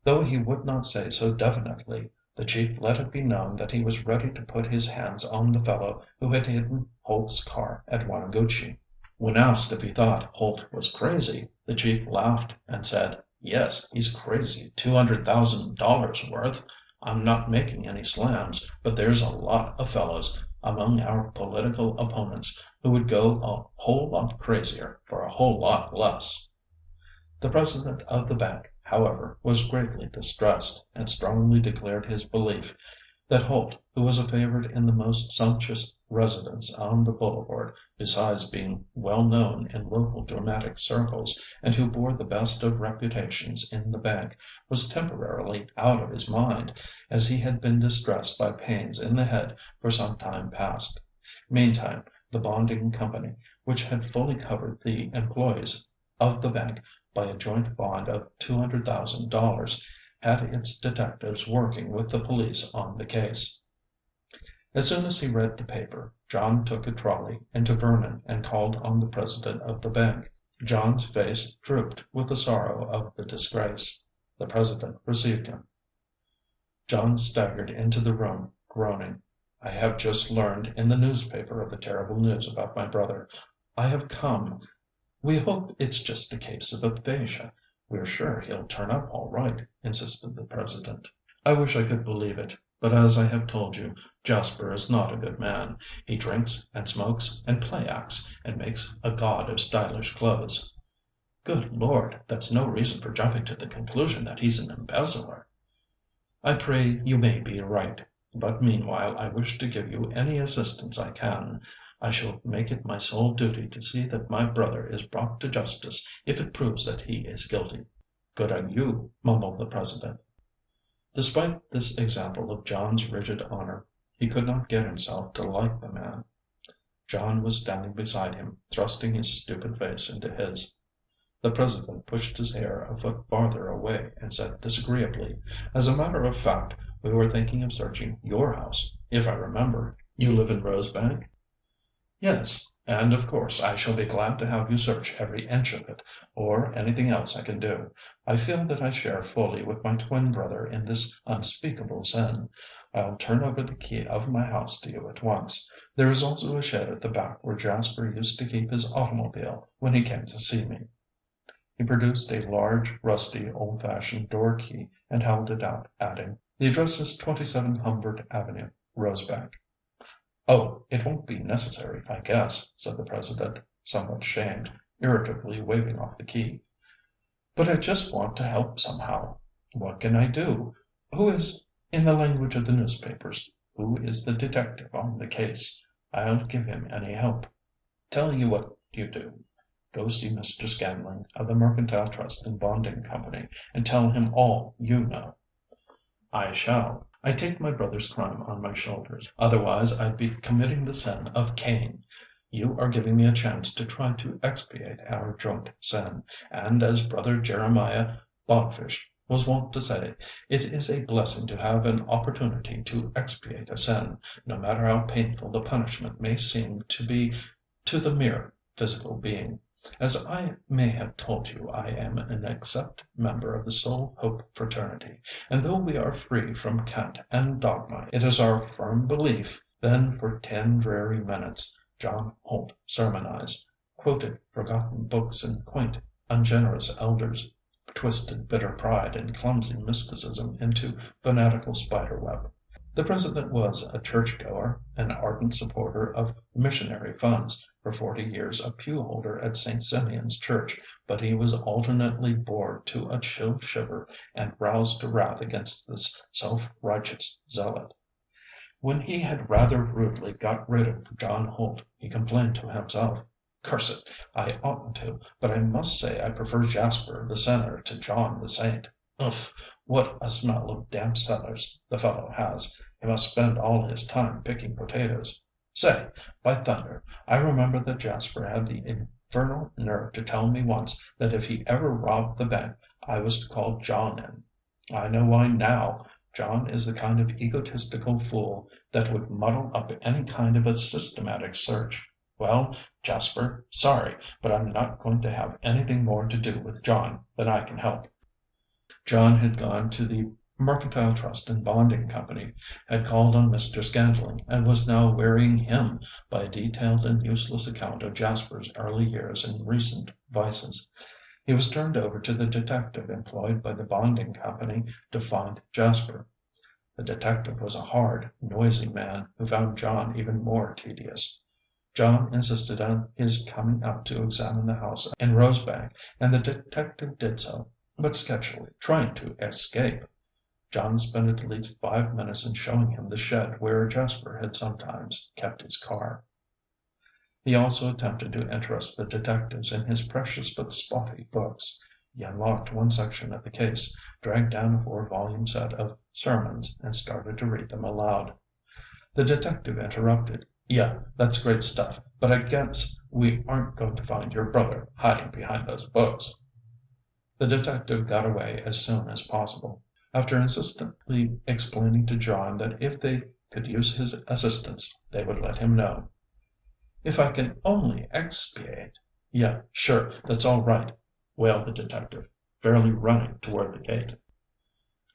Though he would not say so definitely, the chief let it be known that he was ready to put his hands on the fellow who had hidden Holt's car at Wanaguchi. When asked if he thought Holt was crazy, the chief laughed and said, "Yes, he's crazy, $200,000 worth. I'm not making any slams, but there's a lot of fellows among our political opponents who would go a whole lot crazier for a whole lot less. The president of the bank, however, was greatly distressed, and strongly declared his belief that Holt, who was a favorite in the most sumptuous residence on the boulevard, besides being well known in local dramatic circles, and who bore the best of reputations in the bank, was temporarily out of his mind, as he had been distressed by pains in the head for some time past. Meantime, the bonding company, which had fully covered the employees of the bank by a joint bond of $200,000, had its detectives working with the police on the case. As soon as he read the paper, John took a trolley into Vernon and called on the president of the bank. John's face drooped with the sorrow of the disgrace. The president received him. John staggered into the room, groaning. "I have just learned in the newspaper of the terrible news about my brother. I have come. We hope it's just a case of aphasia. We're sure he'll turn up all right," insisted the president. "I wish I could believe it, but as I have told you, Jasper is not a good man. He drinks and smokes and play acts and makes a god of stylish clothes." "Good Lord, that's no reason for jumping to the conclusion that he's an embezzler." "I pray you may be right. But meanwhile I wish to give you any assistance I can. I shall make it my sole duty to see that my brother is brought to justice if it proves that he is guilty." "Good on you," mumbled the president. Despite this example of John's rigid honor, he could not get himself to like the man. John was standing beside him, thrusting his stupid face into his. The president pushed his hair a foot farther away and said disagreeably, "As a matter of fact, we were thinking of searching your house, if I remember. You live in Rosebank?" "Yes, and of course I shall be glad to have you search every inch of it, or anything else I can do. I feel that I share fully with my twin brother in this unspeakable sin. I'll turn over the key of my house to you at once. There is also a shed at the back where Jasper used to keep his automobile when he came to see me." He produced a large, rusty, old-fashioned door key and held it out, adding, "The address is 27 Humbert Avenue, Rosebank." "Oh, it won't be necessary, I guess," said the president, somewhat shamed, irritably waving off the key. "But I just want to help somehow. What can I do? Who is, in the language of the newspapers, who is the detective on the case? I'll give him any help. Tell you what you do. Go see Mr. Scanlon of the Mercantile Trust and Bonding Company, and tell him all you know." "I shall. I take my brother's crime on my shoulders. Otherwise I'd be committing the sin of Cain. You are giving me a chance to try to expiate our joint sin, and as Brother Jeremiah Bonfish was wont to say, it is a blessing to have an opportunity to expiate a sin, no matter how painful the punishment may seem to be to the mere physical being. As I may have told you, I am an accept member of the Soul Hope Fraternity, and though we are free from cant and dogma, it is our firm belief." Then for 10 dreary minutes John Holt sermonized, quoted forgotten books and quaint, ungenerous elders, twisted bitter pride and clumsy mysticism into fanatical spider-web. The president was a church-goer, an ardent supporter of missionary funds, for 40 years a pew-holder at St. Simeon's Church, but he was alternately bored to a chill shiver and roused to wrath against this self-righteous zealot. When he had rather rudely got rid of John Holt, he complained to himself, "Curse it, I oughtn't to, but I must say I prefer Jasper the sinner to John the saint. Umph, what a smell of damp cellars the fellow has. He must spend all his time picking potatoes. Say, by thunder, I remember that Jasper had the infernal nerve to tell me once that if he ever robbed the bank I was to call John in. I know why now. John is the kind of egotistical fool that would muddle up any kind of a systematic search. Well, Jasper, sorry, but I'm not going to have anything more to do with John than I can help." John had gone to the Mercantile Trust and Bonding Company, had called on Mr. Scanlon, and was now wearying him by a detailed and useless account of Jasper's early years and recent vices. He was turned over to the detective employed by the Bonding Company to find Jasper. The detective was a hard, noisy man who found John even more tedious. John insisted on his coming out to examine the house in Rosebank, and the detective did so, but sketchily, trying to escape. John spent at least 5 minutes in showing him the shed where Jasper had sometimes kept his car. He also attempted to interest the detectives in his precious but spotty books. He unlocked one section of the case, dragged down a 4-volume set of sermons, and started to read them aloud. The detective interrupted. "Yeah, that's great stuff, but I guess we aren't going to find your brother hiding behind those books." The detective got away as soon as possible. After insistently explaining to John that if they could use his assistance they would let him know. "If I can only expiate—" "Yeah, sure, that's all right," wailed the detective, fairly running toward the gate.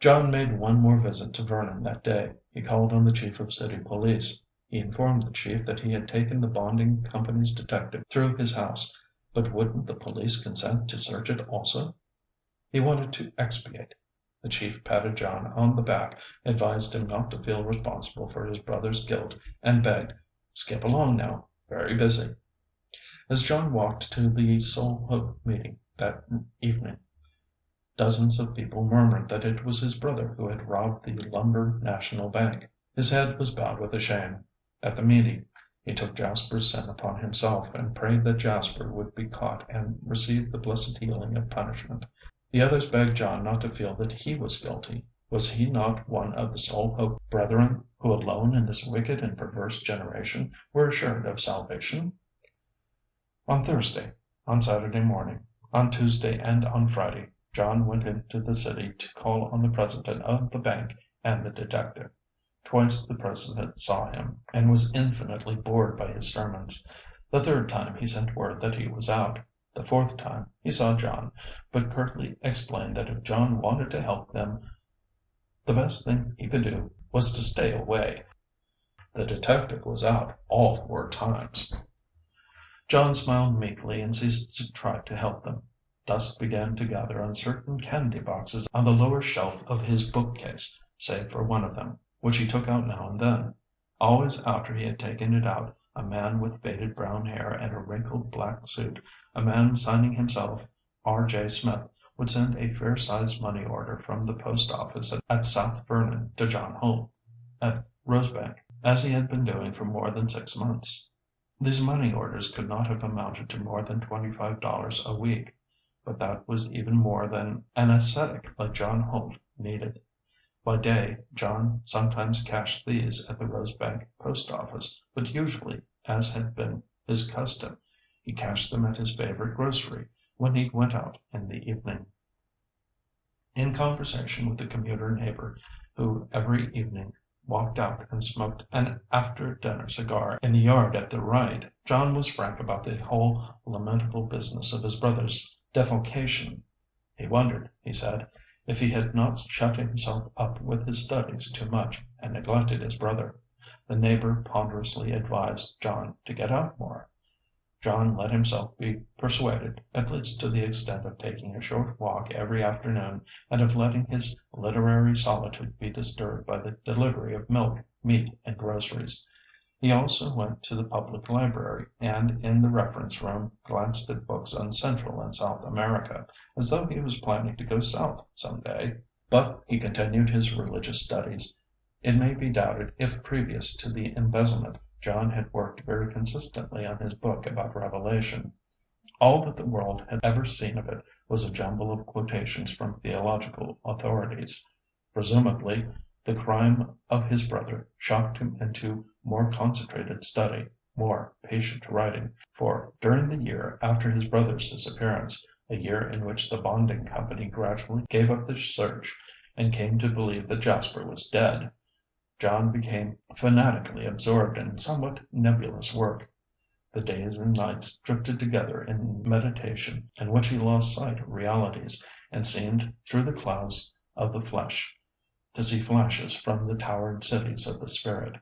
John made one more visit to Vernon that day. He called on the chief of city police. He informed the chief that he had taken the bonding company's detective through his house, but wouldn't the police consent to search it also? He wanted to expiate. The chief patted John on the back, advised him not to feel responsible for his brother's guilt, and begged, "Skip along now. Very busy." As John walked to the Soul Hope meeting that evening, dozens of people murmured that it was his brother who had robbed the Lumber National Bank. His head was bowed with shame. At the meeting he took Jasper's sin upon himself, and prayed that Jasper would be caught and receive the blessed healing of punishment. The others begged John not to feel that he was guilty. Was he not one of the Soul Hope brethren who alone in this wicked and perverse generation were assured of salvation? On Thursday, on Saturday morning, on Tuesday, and on Friday, John went into the city to call on the president of the bank and the detective. Twice the president saw him, and was infinitely bored by his sermons. The third time he sent word that he was out. The fourth time he saw John, but curtly explained that if John wanted to help them the best thing he could do was to stay away. The detective was out all 4 times. John smiled meekly and ceased to try to help them. Dust began to gather on certain candy boxes on the lower shelf of his bookcase, save for one of them, which he took out now and then. Always after he had taken it out, a man with faded brown hair and a wrinkled black suit, a man signing himself R. J. Smith, would send a fair-sized money order from the post office at South Vernon to John Holt at Rosebank, as he had been doing for more than 6 months. These money orders could not have amounted to more than $25 a week, but that was even more than an ascetic like John Holt needed. By day John sometimes cashed these at the Rosebank post office, but usually, as had been his custom, he cashed them at his favorite grocery when he went out in the evening. In conversation with a commuter neighbor who every evening walked out and smoked an after-dinner cigar in the yard at the right, John was frank about the whole lamentable business of his brother's defalcation. He wondered, he said, if he had not shut himself up with his studies too much, and neglected his brother. The neighbor ponderously advised John to get out more. John let himself be persuaded, at least to the extent of taking a short walk every afternoon, and of letting his literary solitude be disturbed by the delivery of milk, meat, and groceries. He also went to the public library, and in the reference room glanced at books on Central and South America, as though he was planning to go south some day. But he continued his religious studies. It may be doubted if previous to the embezzlement John had worked very consistently on his book about Revelation. All that the world had ever seen of it was a jumble of quotations from theological authorities. Presumably the crime of his brother shocked him into more concentrated study, more patient writing, for during the year after his brother's disappearance, a year in which the bonding company gradually gave up the search and came to believe that Jasper was dead, John became fanatically absorbed in somewhat nebulous work. The days and nights drifted together in meditation, in which he lost sight of realities, and seemed, through the clouds of the flesh, to see flashes from the towered cities of the spirit.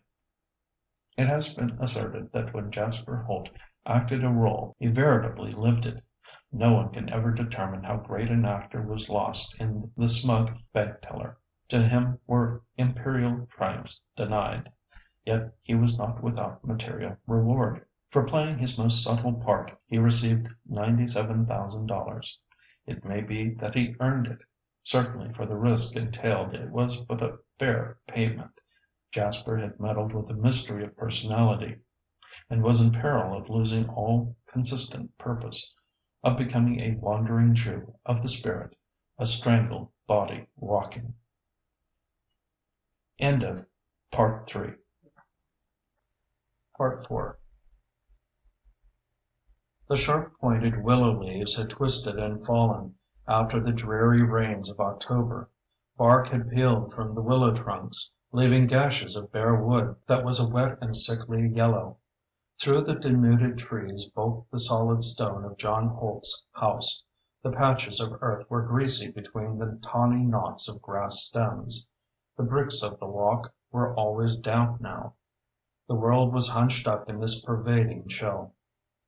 It has been asserted that when Jasper Holt acted a rôle he veritably lived it. No one can ever determine how great an actor was lost in the smug bank teller. To him were imperial triumphs denied, yet he was not without material reward. For playing his most subtle part he received $97,000. It may be that he earned it. Certainly for the risk entailed it was but a fair payment. Jasper had meddled with the mystery of personality, and was in peril of losing all consistent purpose, of becoming a wandering Jew of the spirit, a strangled body walking. End of Part 3. Part 4. The sharp-pointed willow leaves had twisted and fallen after the dreary rains of October. Bark had peeled from the willow trunks, leaving gashes of bare wood that was a wet and sickly yellow. Through the denuded trees bulked the solid stone of John Holt's house. The patches of earth were greasy between the tawny knots of grass stems. The bricks of the walk were always damp now. The world was hunched up in this pervading chill.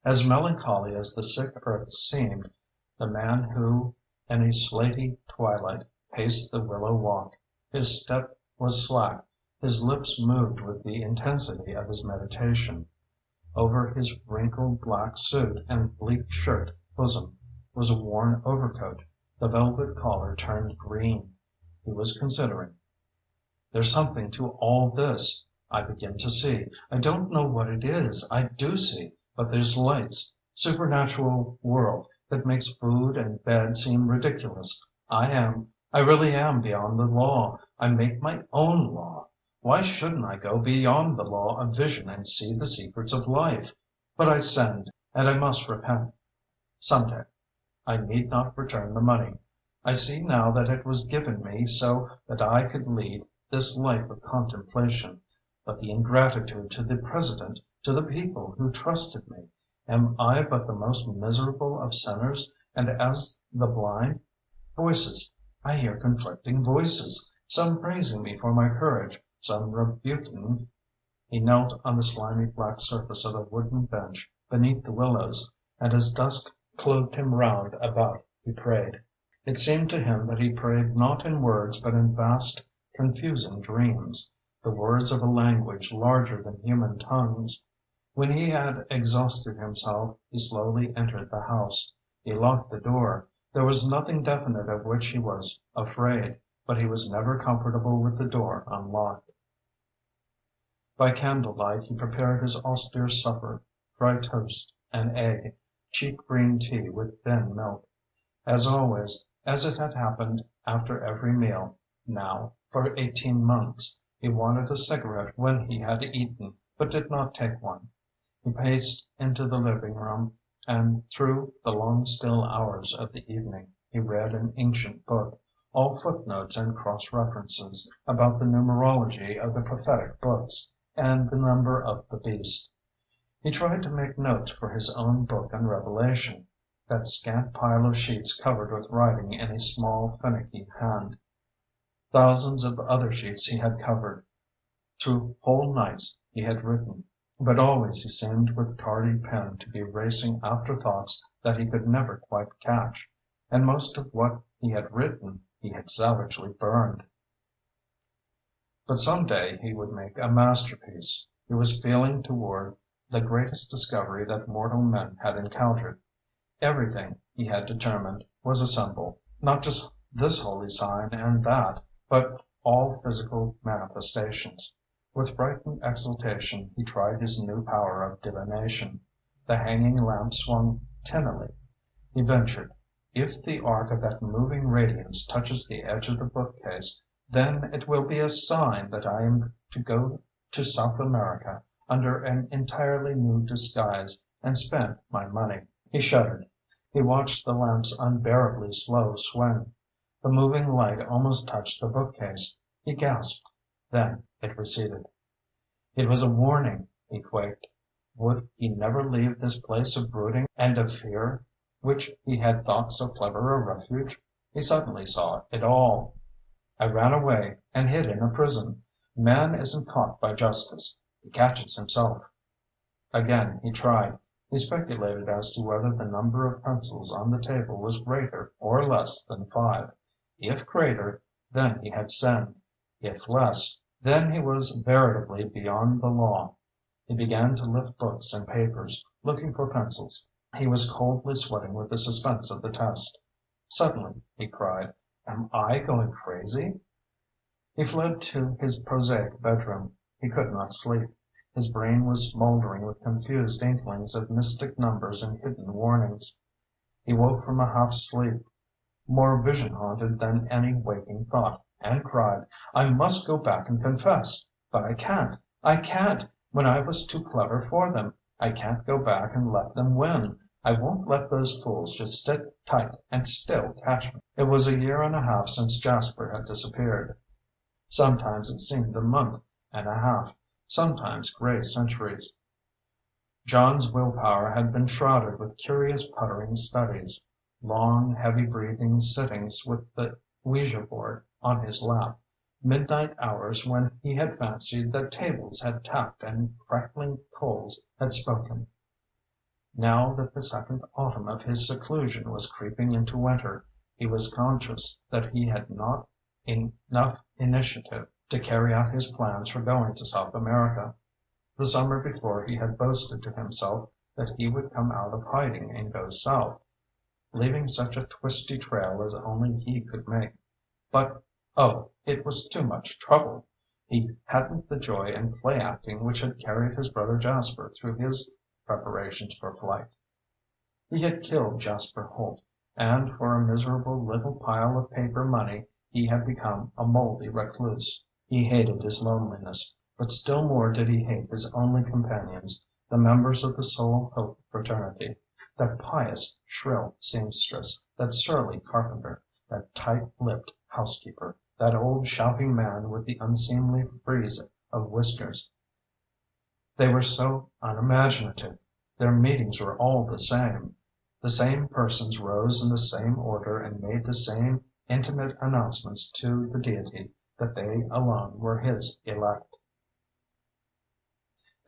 As melancholy as the sick earth seemed, the man who, in a slaty twilight, paced the willow walk. His step was slack, his lips moved with the intensity of his meditation. Over his wrinkled black suit and bleak shirt bosom was a worn overcoat, the velvet collar turned green. He was considering. "There's something to all this. I begin to see. I don't know what it is. I do see. But there's lights. Supernatural world that makes food and bed seem ridiculous. I really am beyond the law. I make my own law. Why shouldn't I go beyond the law of vision and see the secrets of life? But I sinned, and I must repent. Some day. I need not return the money. I see now that it was given me so that I could lead this life of contemplation. But the ingratitude to the President, to the people who trusted me. Am I but the most miserable of sinners, and as the blind? Voices. I hear conflicting voices, some praising me for my courage, some rebuking." He knelt on the slimy black surface of a wooden bench beneath the willows, and as dusk clothed him round about he prayed. It seemed to him that he prayed not in words but in vast, confusing dreams, the words of a language larger than human tongues. When he had exhausted himself, he slowly entered the house. He locked the door. There was nothing definite of which he was afraid, but he was never comfortable with the door unlocked. By candlelight he prepared his austere supper, dry toast, an egg, cheap green tea with thin milk. As always, as it had happened after every meal, now, for 18 months, he wanted a cigarette when he had eaten, but did not take one. He paced into the living room, and through the long still hours of the evening he read an ancient book, all footnotes and cross-references, about the numerology of the prophetic books, and the number of the beast. He tried to make notes for his own book on Revelation, that scant pile of sheets covered with writing in a small, finicky hand. Thousands of other sheets he had covered. Through whole nights he had written, but always he seemed with tardy pen to be racing after thoughts that he could never quite catch, and most of what he had written he had savagely burned. But some day he would make a masterpiece. He was feeling toward the greatest discovery that mortal men had encountered. Everything, he had determined, was a symbol, not just this holy sign and that, but all physical manifestations. With frightened exultation he tried his new power of divination. The hanging lamp swung tinnily. He ventured, "If the arc of that moving radiance touches the edge of the bookcase, then it will be a sign that I am to go to South America under an entirely new disguise and spend my money." He shuddered. He watched the lamp's unbearably slow swing. The moving light almost touched the bookcase. He gasped. Then it receded. It was a warning, he quaked. Would he never leave this place of brooding and of fear, which he had thought so clever a refuge? He suddenly saw it all. "I ran away and hid in a prison. Man isn't caught by justice. He catches himself." Again he tried. He speculated as to whether the number of pencils on the table was greater or less than 5. If greater, then he had sinned. If less, then he was veritably beyond the law. He began to lift books and papers, looking for pencils. He was coldly sweating with the suspense of the test. Suddenly he cried, "Am I going crazy?" He fled to his prosaic bedroom. He could not sleep. His brain was smoldering with confused inklings of mystic numbers and hidden warnings. He woke from a half sleep, more vision haunted than any waking thought, and cried, "I must go back and confess. But I can't. I can't, when I was too clever for them. I can't go back and let them win. I won't let those fools just sit tight and still catch me." It was a year and a half since Jasper had disappeared. Sometimes it seemed a month and a half, sometimes gray centuries. John's willpower had been shrouded with curious puttering studies, long, heavy breathing sittings with the ouija board on his lap, midnight hours when he had fancied that tables had tapped and crackling coals had spoken. Now that the second autumn of his seclusion was creeping into winter, he was conscious that he had not enough initiative to carry out his plans for going to South America. The summer before he had boasted to himself that he would come out of hiding and go south, leaving such a twisty trail as only he could make. But, oh, it was too much trouble. He hadn't the joy and play acting which had carried his brother Jasper through his preparations for flight. He had killed Jasper Holt, and for a miserable little pile of paper money he had become a moldy recluse. He hated his loneliness, but still more did he hate his only companions, the members of the Soul Hope fraternity, that pious, shrill seamstress, that surly carpenter, that tight-lipped housekeeper, that old shouting man with the unseemly frieze of whiskers. They were so unimaginative. Their meetings were all the same. The same persons rose in the same order and made the same intimate announcements to the deity that they alone were his elect.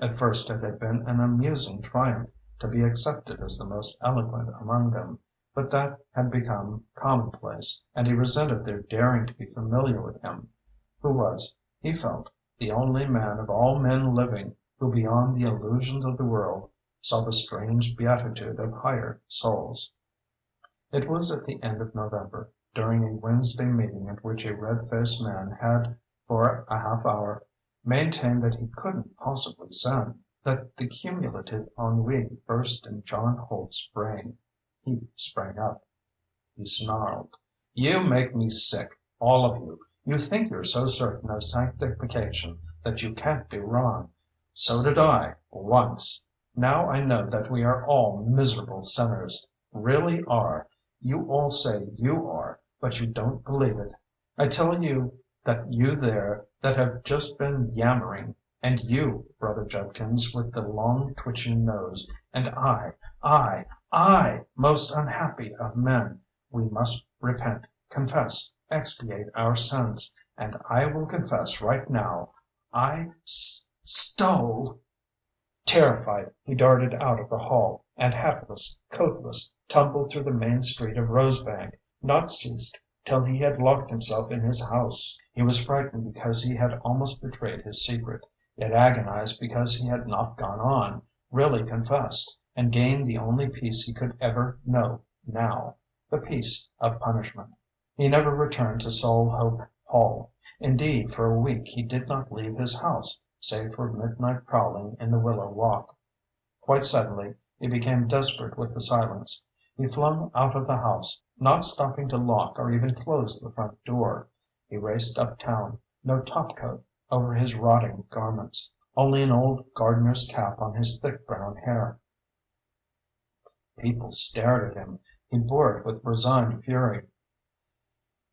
At first it had been an amusing triumph to be accepted as the most eloquent among them, but that had become commonplace, and he resented their daring to be familiar with him, who was, he felt, the only man of all men living who beyond the illusions of the world saw the strange beatitude of higher souls. It was at the end of November, during a Wednesday meeting at which a red-faced man had, for a half hour, maintained that he couldn't possibly sin, that the cumulative ennui burst in John Holt's brain. He sprang up. He snarled. "You make me sick, all of you. You think you're so certain of sanctification that you can't do wrong. So did I, once. Now I know that we are all miserable sinners. Really are. You all say you are, but you don't believe it. I tell you that you there that have just been yammering, and you, Brother Judkins, with the long twitching nose, and I, most unhappy of men, we must repent, confess, expiate our sins, and I will confess right now, I stole." Terrified, he darted out of the hall, and hatless, coatless, tumbled through the main street of Rosebank, not ceased till he had locked himself in his house. He was frightened because he had almost betrayed his secret, yet agonized because he had not gone on, really confessed, and gained the only peace he could ever know now, the peace of punishment. He never returned to Soul Hope Hall. Indeed, for a week he did not leave his house, save for midnight prowling in the Willow Walk. Quite suddenly he became desperate with the silence. He flung out of the house, not stopping to lock or even close the front door. He raced uptown, no topcoat over his rotting garments, only an old gardener's cap on his thick brown hair. People stared at him. He bore it with resigned fury.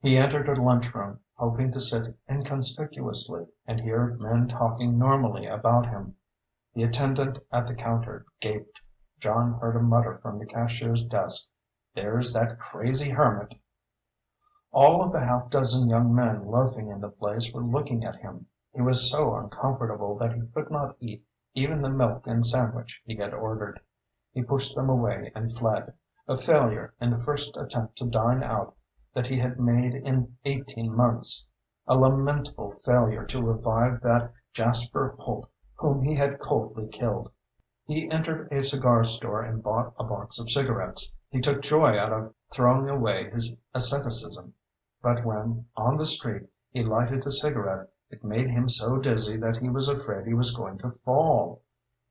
He entered a lunchroom, hoping to sit inconspicuously and hear men talking normally about him. The attendant at the counter gaped. John heard a mutter from the cashier's desk. "There's that crazy Hermit." All of the half dozen young men loafing in the place were looking at him. He was so uncomfortable that he could not eat even the milk and sandwich he had ordered. He pushed them away and fled, a failure in the first attempt to dine out that he had made in 18 months, a lamentable failure to revive that Jasper Holt whom he had coldly killed. He entered a cigar store and bought a box of cigarettes. He took joy out of throwing away his asceticism. But when, on the street, he lighted a cigarette, it made him so dizzy that he was afraid he was going to fall.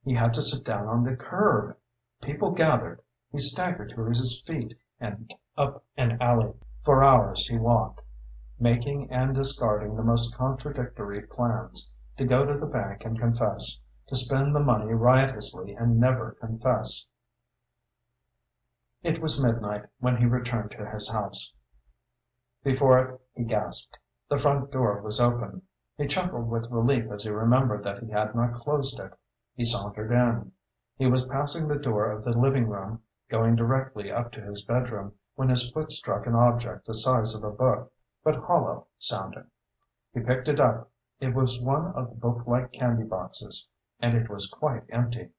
He had to sit down on the curb. People gathered. He staggered to his feet and up an alley. For hours he walked, making and discarding the most contradictory plans: to go to the bank and confess, to spend the money riotously and never confess. It was midnight when he returned to his house. Before it, he gasped. The front door was open. He chuckled with relief as he remembered that he had not closed it. He sauntered in. He was passing the door of the living room, going directly up to his bedroom, when his foot struck an object the size of a book, but hollow sounding. He picked it up. It was one of the book-like candy boxes, and it was quite empty.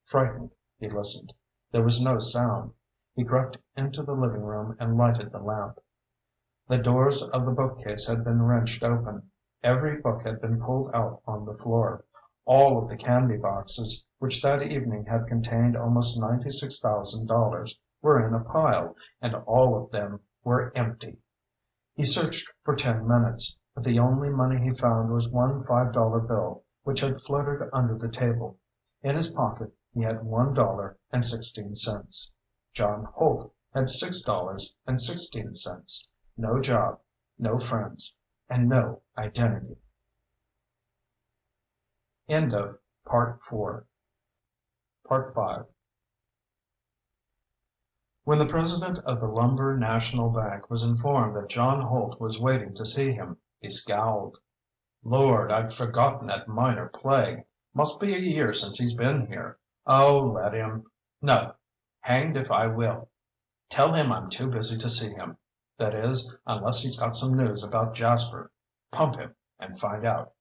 Frightened, he listened. There was no sound. He crept into the living room and lighted the lamp. The doors of the bookcase had been wrenched open. Every book had been pulled out on the floor. All of the candy boxes, which that evening had contained almost $96,000, were in a pile, and all of them were empty. He searched for 10 minutes, but the only money he found was one $5 bill, which had fluttered under the table. In his pocket he had $1.16. John Holt had $6.16. No job, no friends, and no identity. End of Part 4. Part 5. When the president of the Lumber National Bank was informed that John Holt was waiting to see him, he scowled. "Lord, I'd forgotten that minor plague. Must be a year since he's been here. Oh, let him. No, hanged if I will. Tell him I'm too busy to see him. That is, unless he's got some news about Jasper. Pump him and find out."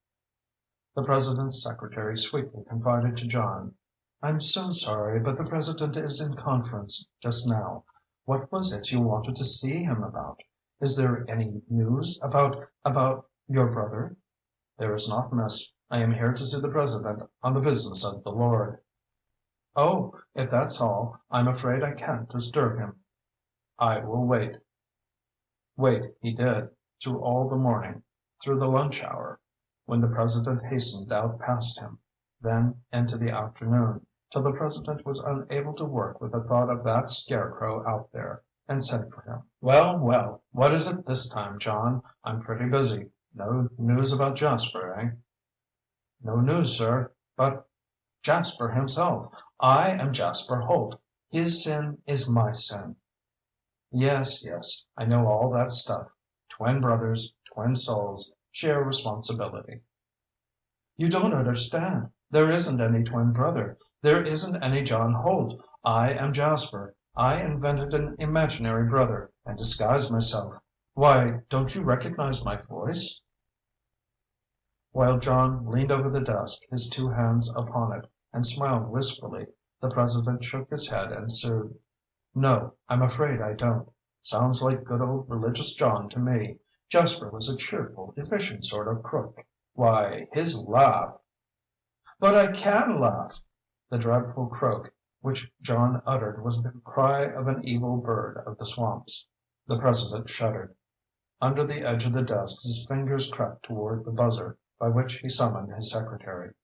The president's secretary sweetly confided to John: "I'm so sorry, but the president is in conference just now. What was it you wanted to see him about? Is there any news about your brother?" "There is not, miss. I am here to see the president on the business of the Lord." "Oh, if that's all, I'm afraid I can't disturb him." "I will wait." Wait he did, through all the morning, through the lunch hour, when the president hastened out past him, then into the afternoon, till the president was unable to work with the thought of that scarecrow out there, and sent for him. "Well, well, what is it this time, John? I'm pretty busy. No news about Jasper, eh?" "No news, sir, but Jasper himself. I am Jasper Holt. His sin is my sin." "Yes, yes, I know all that stuff. Twin brothers, twin souls, share responsibility." "You don't understand. There isn't any twin brother. There isn't any John Holt. I am Jasper. I invented an imaginary brother, and disguised myself. Why, don't you recognize my voice?" While John leaned over the desk, his two hands upon it, and smiled wistfully, the president shook his head and soothed. "No, I'm afraid I don't. Sounds like good old religious John to me. Jasper was a cheerful, efficient sort of crook. Why, his laugh—" "But I can laugh!" The dreadful croak which John uttered was the cry of an evil bird of the swamps. The president shuddered. Under the edge of the desk his fingers crept toward the buzzer by which he summoned his secretary.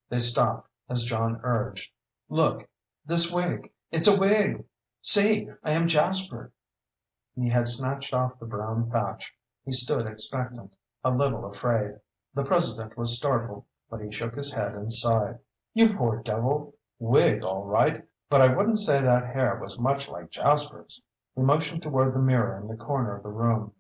They stopped as John urged: "Look, this wig. It's a wig. See, I am Jasper." He had snatched off the brown thatch. He stood expectant, a little afraid. The president was startled, but he shook his head and sighed. "You poor devil. Wig, all right, but I wouldn't say that hair was much like Jasper's." He motioned toward the mirror in the corner of the room.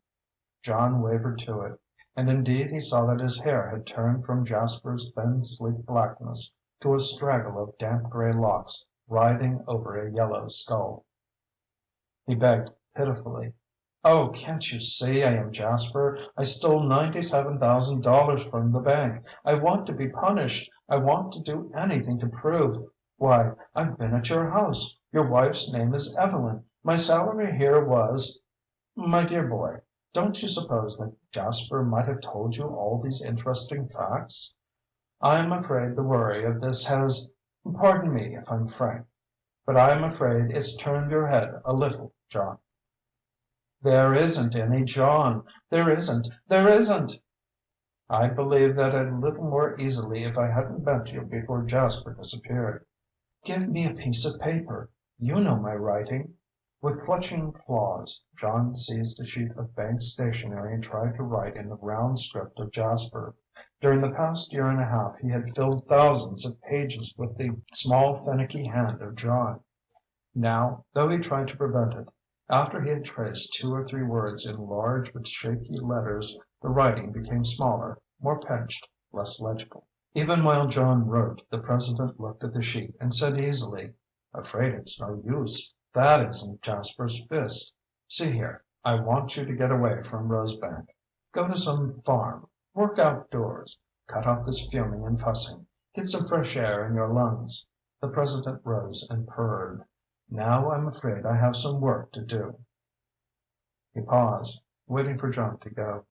John wavered to it, and indeed he saw that his hair had turned from Jasper's thin, sleek blackness to a straggle of damp gray locks writhing over a yellow skull. He begged pitifully: "Oh, can't you see I am Jasper? I stole $97,000 from the bank. I want to be punished. I want to do anything to prove. Why, I've been at your house. Your wife's name is Evelyn. My salary here was—" "My dear boy, don't you suppose that Jasper might have told you all these interesting facts?" I'm afraid the worry of this has, pardon me if I'm frank, but I'm afraid it's turned your head a little, John." "There isn't any John. There isn't. There isn't." "I'd believe that a little more easily if I hadn't met you before Jasper disappeared." "Give me a piece of paper. You know my writing." With clutching claws, John seized a sheet of bank stationery and tried to write in the round script of Jasper. During the past year and a half he had filled thousands of pages with the small finicky hand of John. Now, though he tried to prevent it, after he had traced two or three words in large but shaky letters, the writing became smaller, more pinched, less legible. Even while John wrote, the president looked at the sheet and said easily, "Afraid it's no use. That isn't Jasper's fist. See here, I want you to get away from Rosebank. Go to some farm. Work outdoors. Cut off this fuming and fussing. Get some fresh air in your lungs." The president rose and purred. "Now I'm afraid I have some work to do." He paused, waiting for John to go.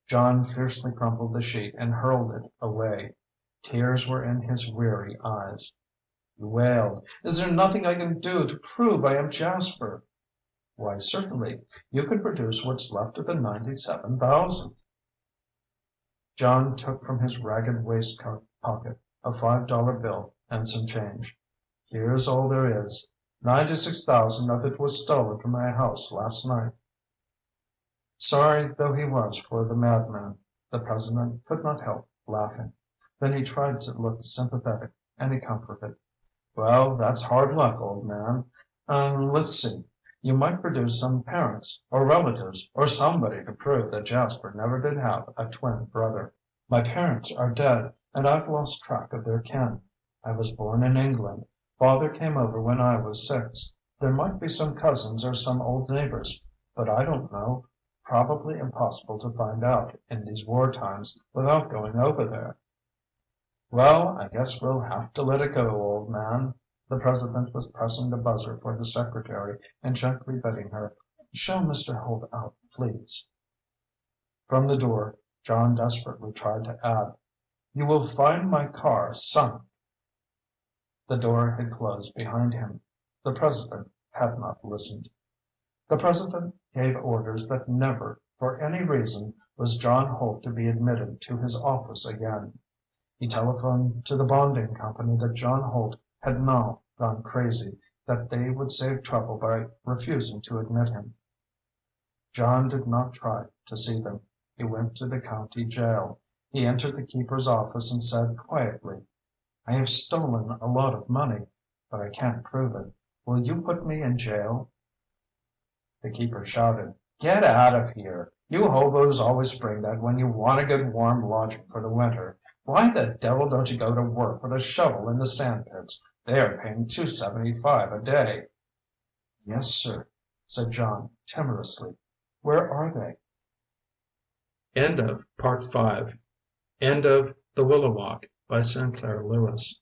John fiercely crumpled the sheet and hurled it away. Tears were in his weary eyes. He wailed, "Is there nothing I can do to prove I am Jasper?" "Why, certainly. You can produce what's left of the 97,000." John took from his ragged waistcoat pocket a $5 bill and some change. "Here's all there is. 96,000 of it was stolen from my house last night." Sorry though he was for the madman, the president could not help laughing. Then he tried to look sympathetic, and he comforted. "Well, that's hard luck, old man. Let's see. You might produce some parents or relatives or somebody to prove that Jasper never did have a twin brother." "My parents are dead, and I've lost track of their kin. I was born in England. Father came over when I was 6. There might be some cousins or some old neighbors, but I don't know. Probably impossible to find out in these war times without going over there." "Well, I guess we'll have to let it go, old man." The president was pressing the buzzer for the secretary and gently bidding her, "Show Mr. Holt out, please." From the door, John desperately tried to add, "You will find my car sunk." The door had closed behind him. The president had not listened. The president gave orders that never, for any reason, was John Holt to be admitted to his office again. He telephoned to the bonding company that John Holt had now gone crazy, that they would save trouble by refusing to admit him. John did not try to see them. He went to the county jail. He entered the keeper's office and said quietly, "I have stolen a lot of money, but I can't prove it. Will you put me in jail?" The keeper shouted, "Get out of here! You hobos always spring that when you want a good warm lodging for the winter. Why the devil don't you go to work with a shovel in the sand pits? They are paying $2.75 a day." "Yes, sir," said John timorously. "Where are they?" End of Part 5. End of The Willow Walk by Sinclair Lewis.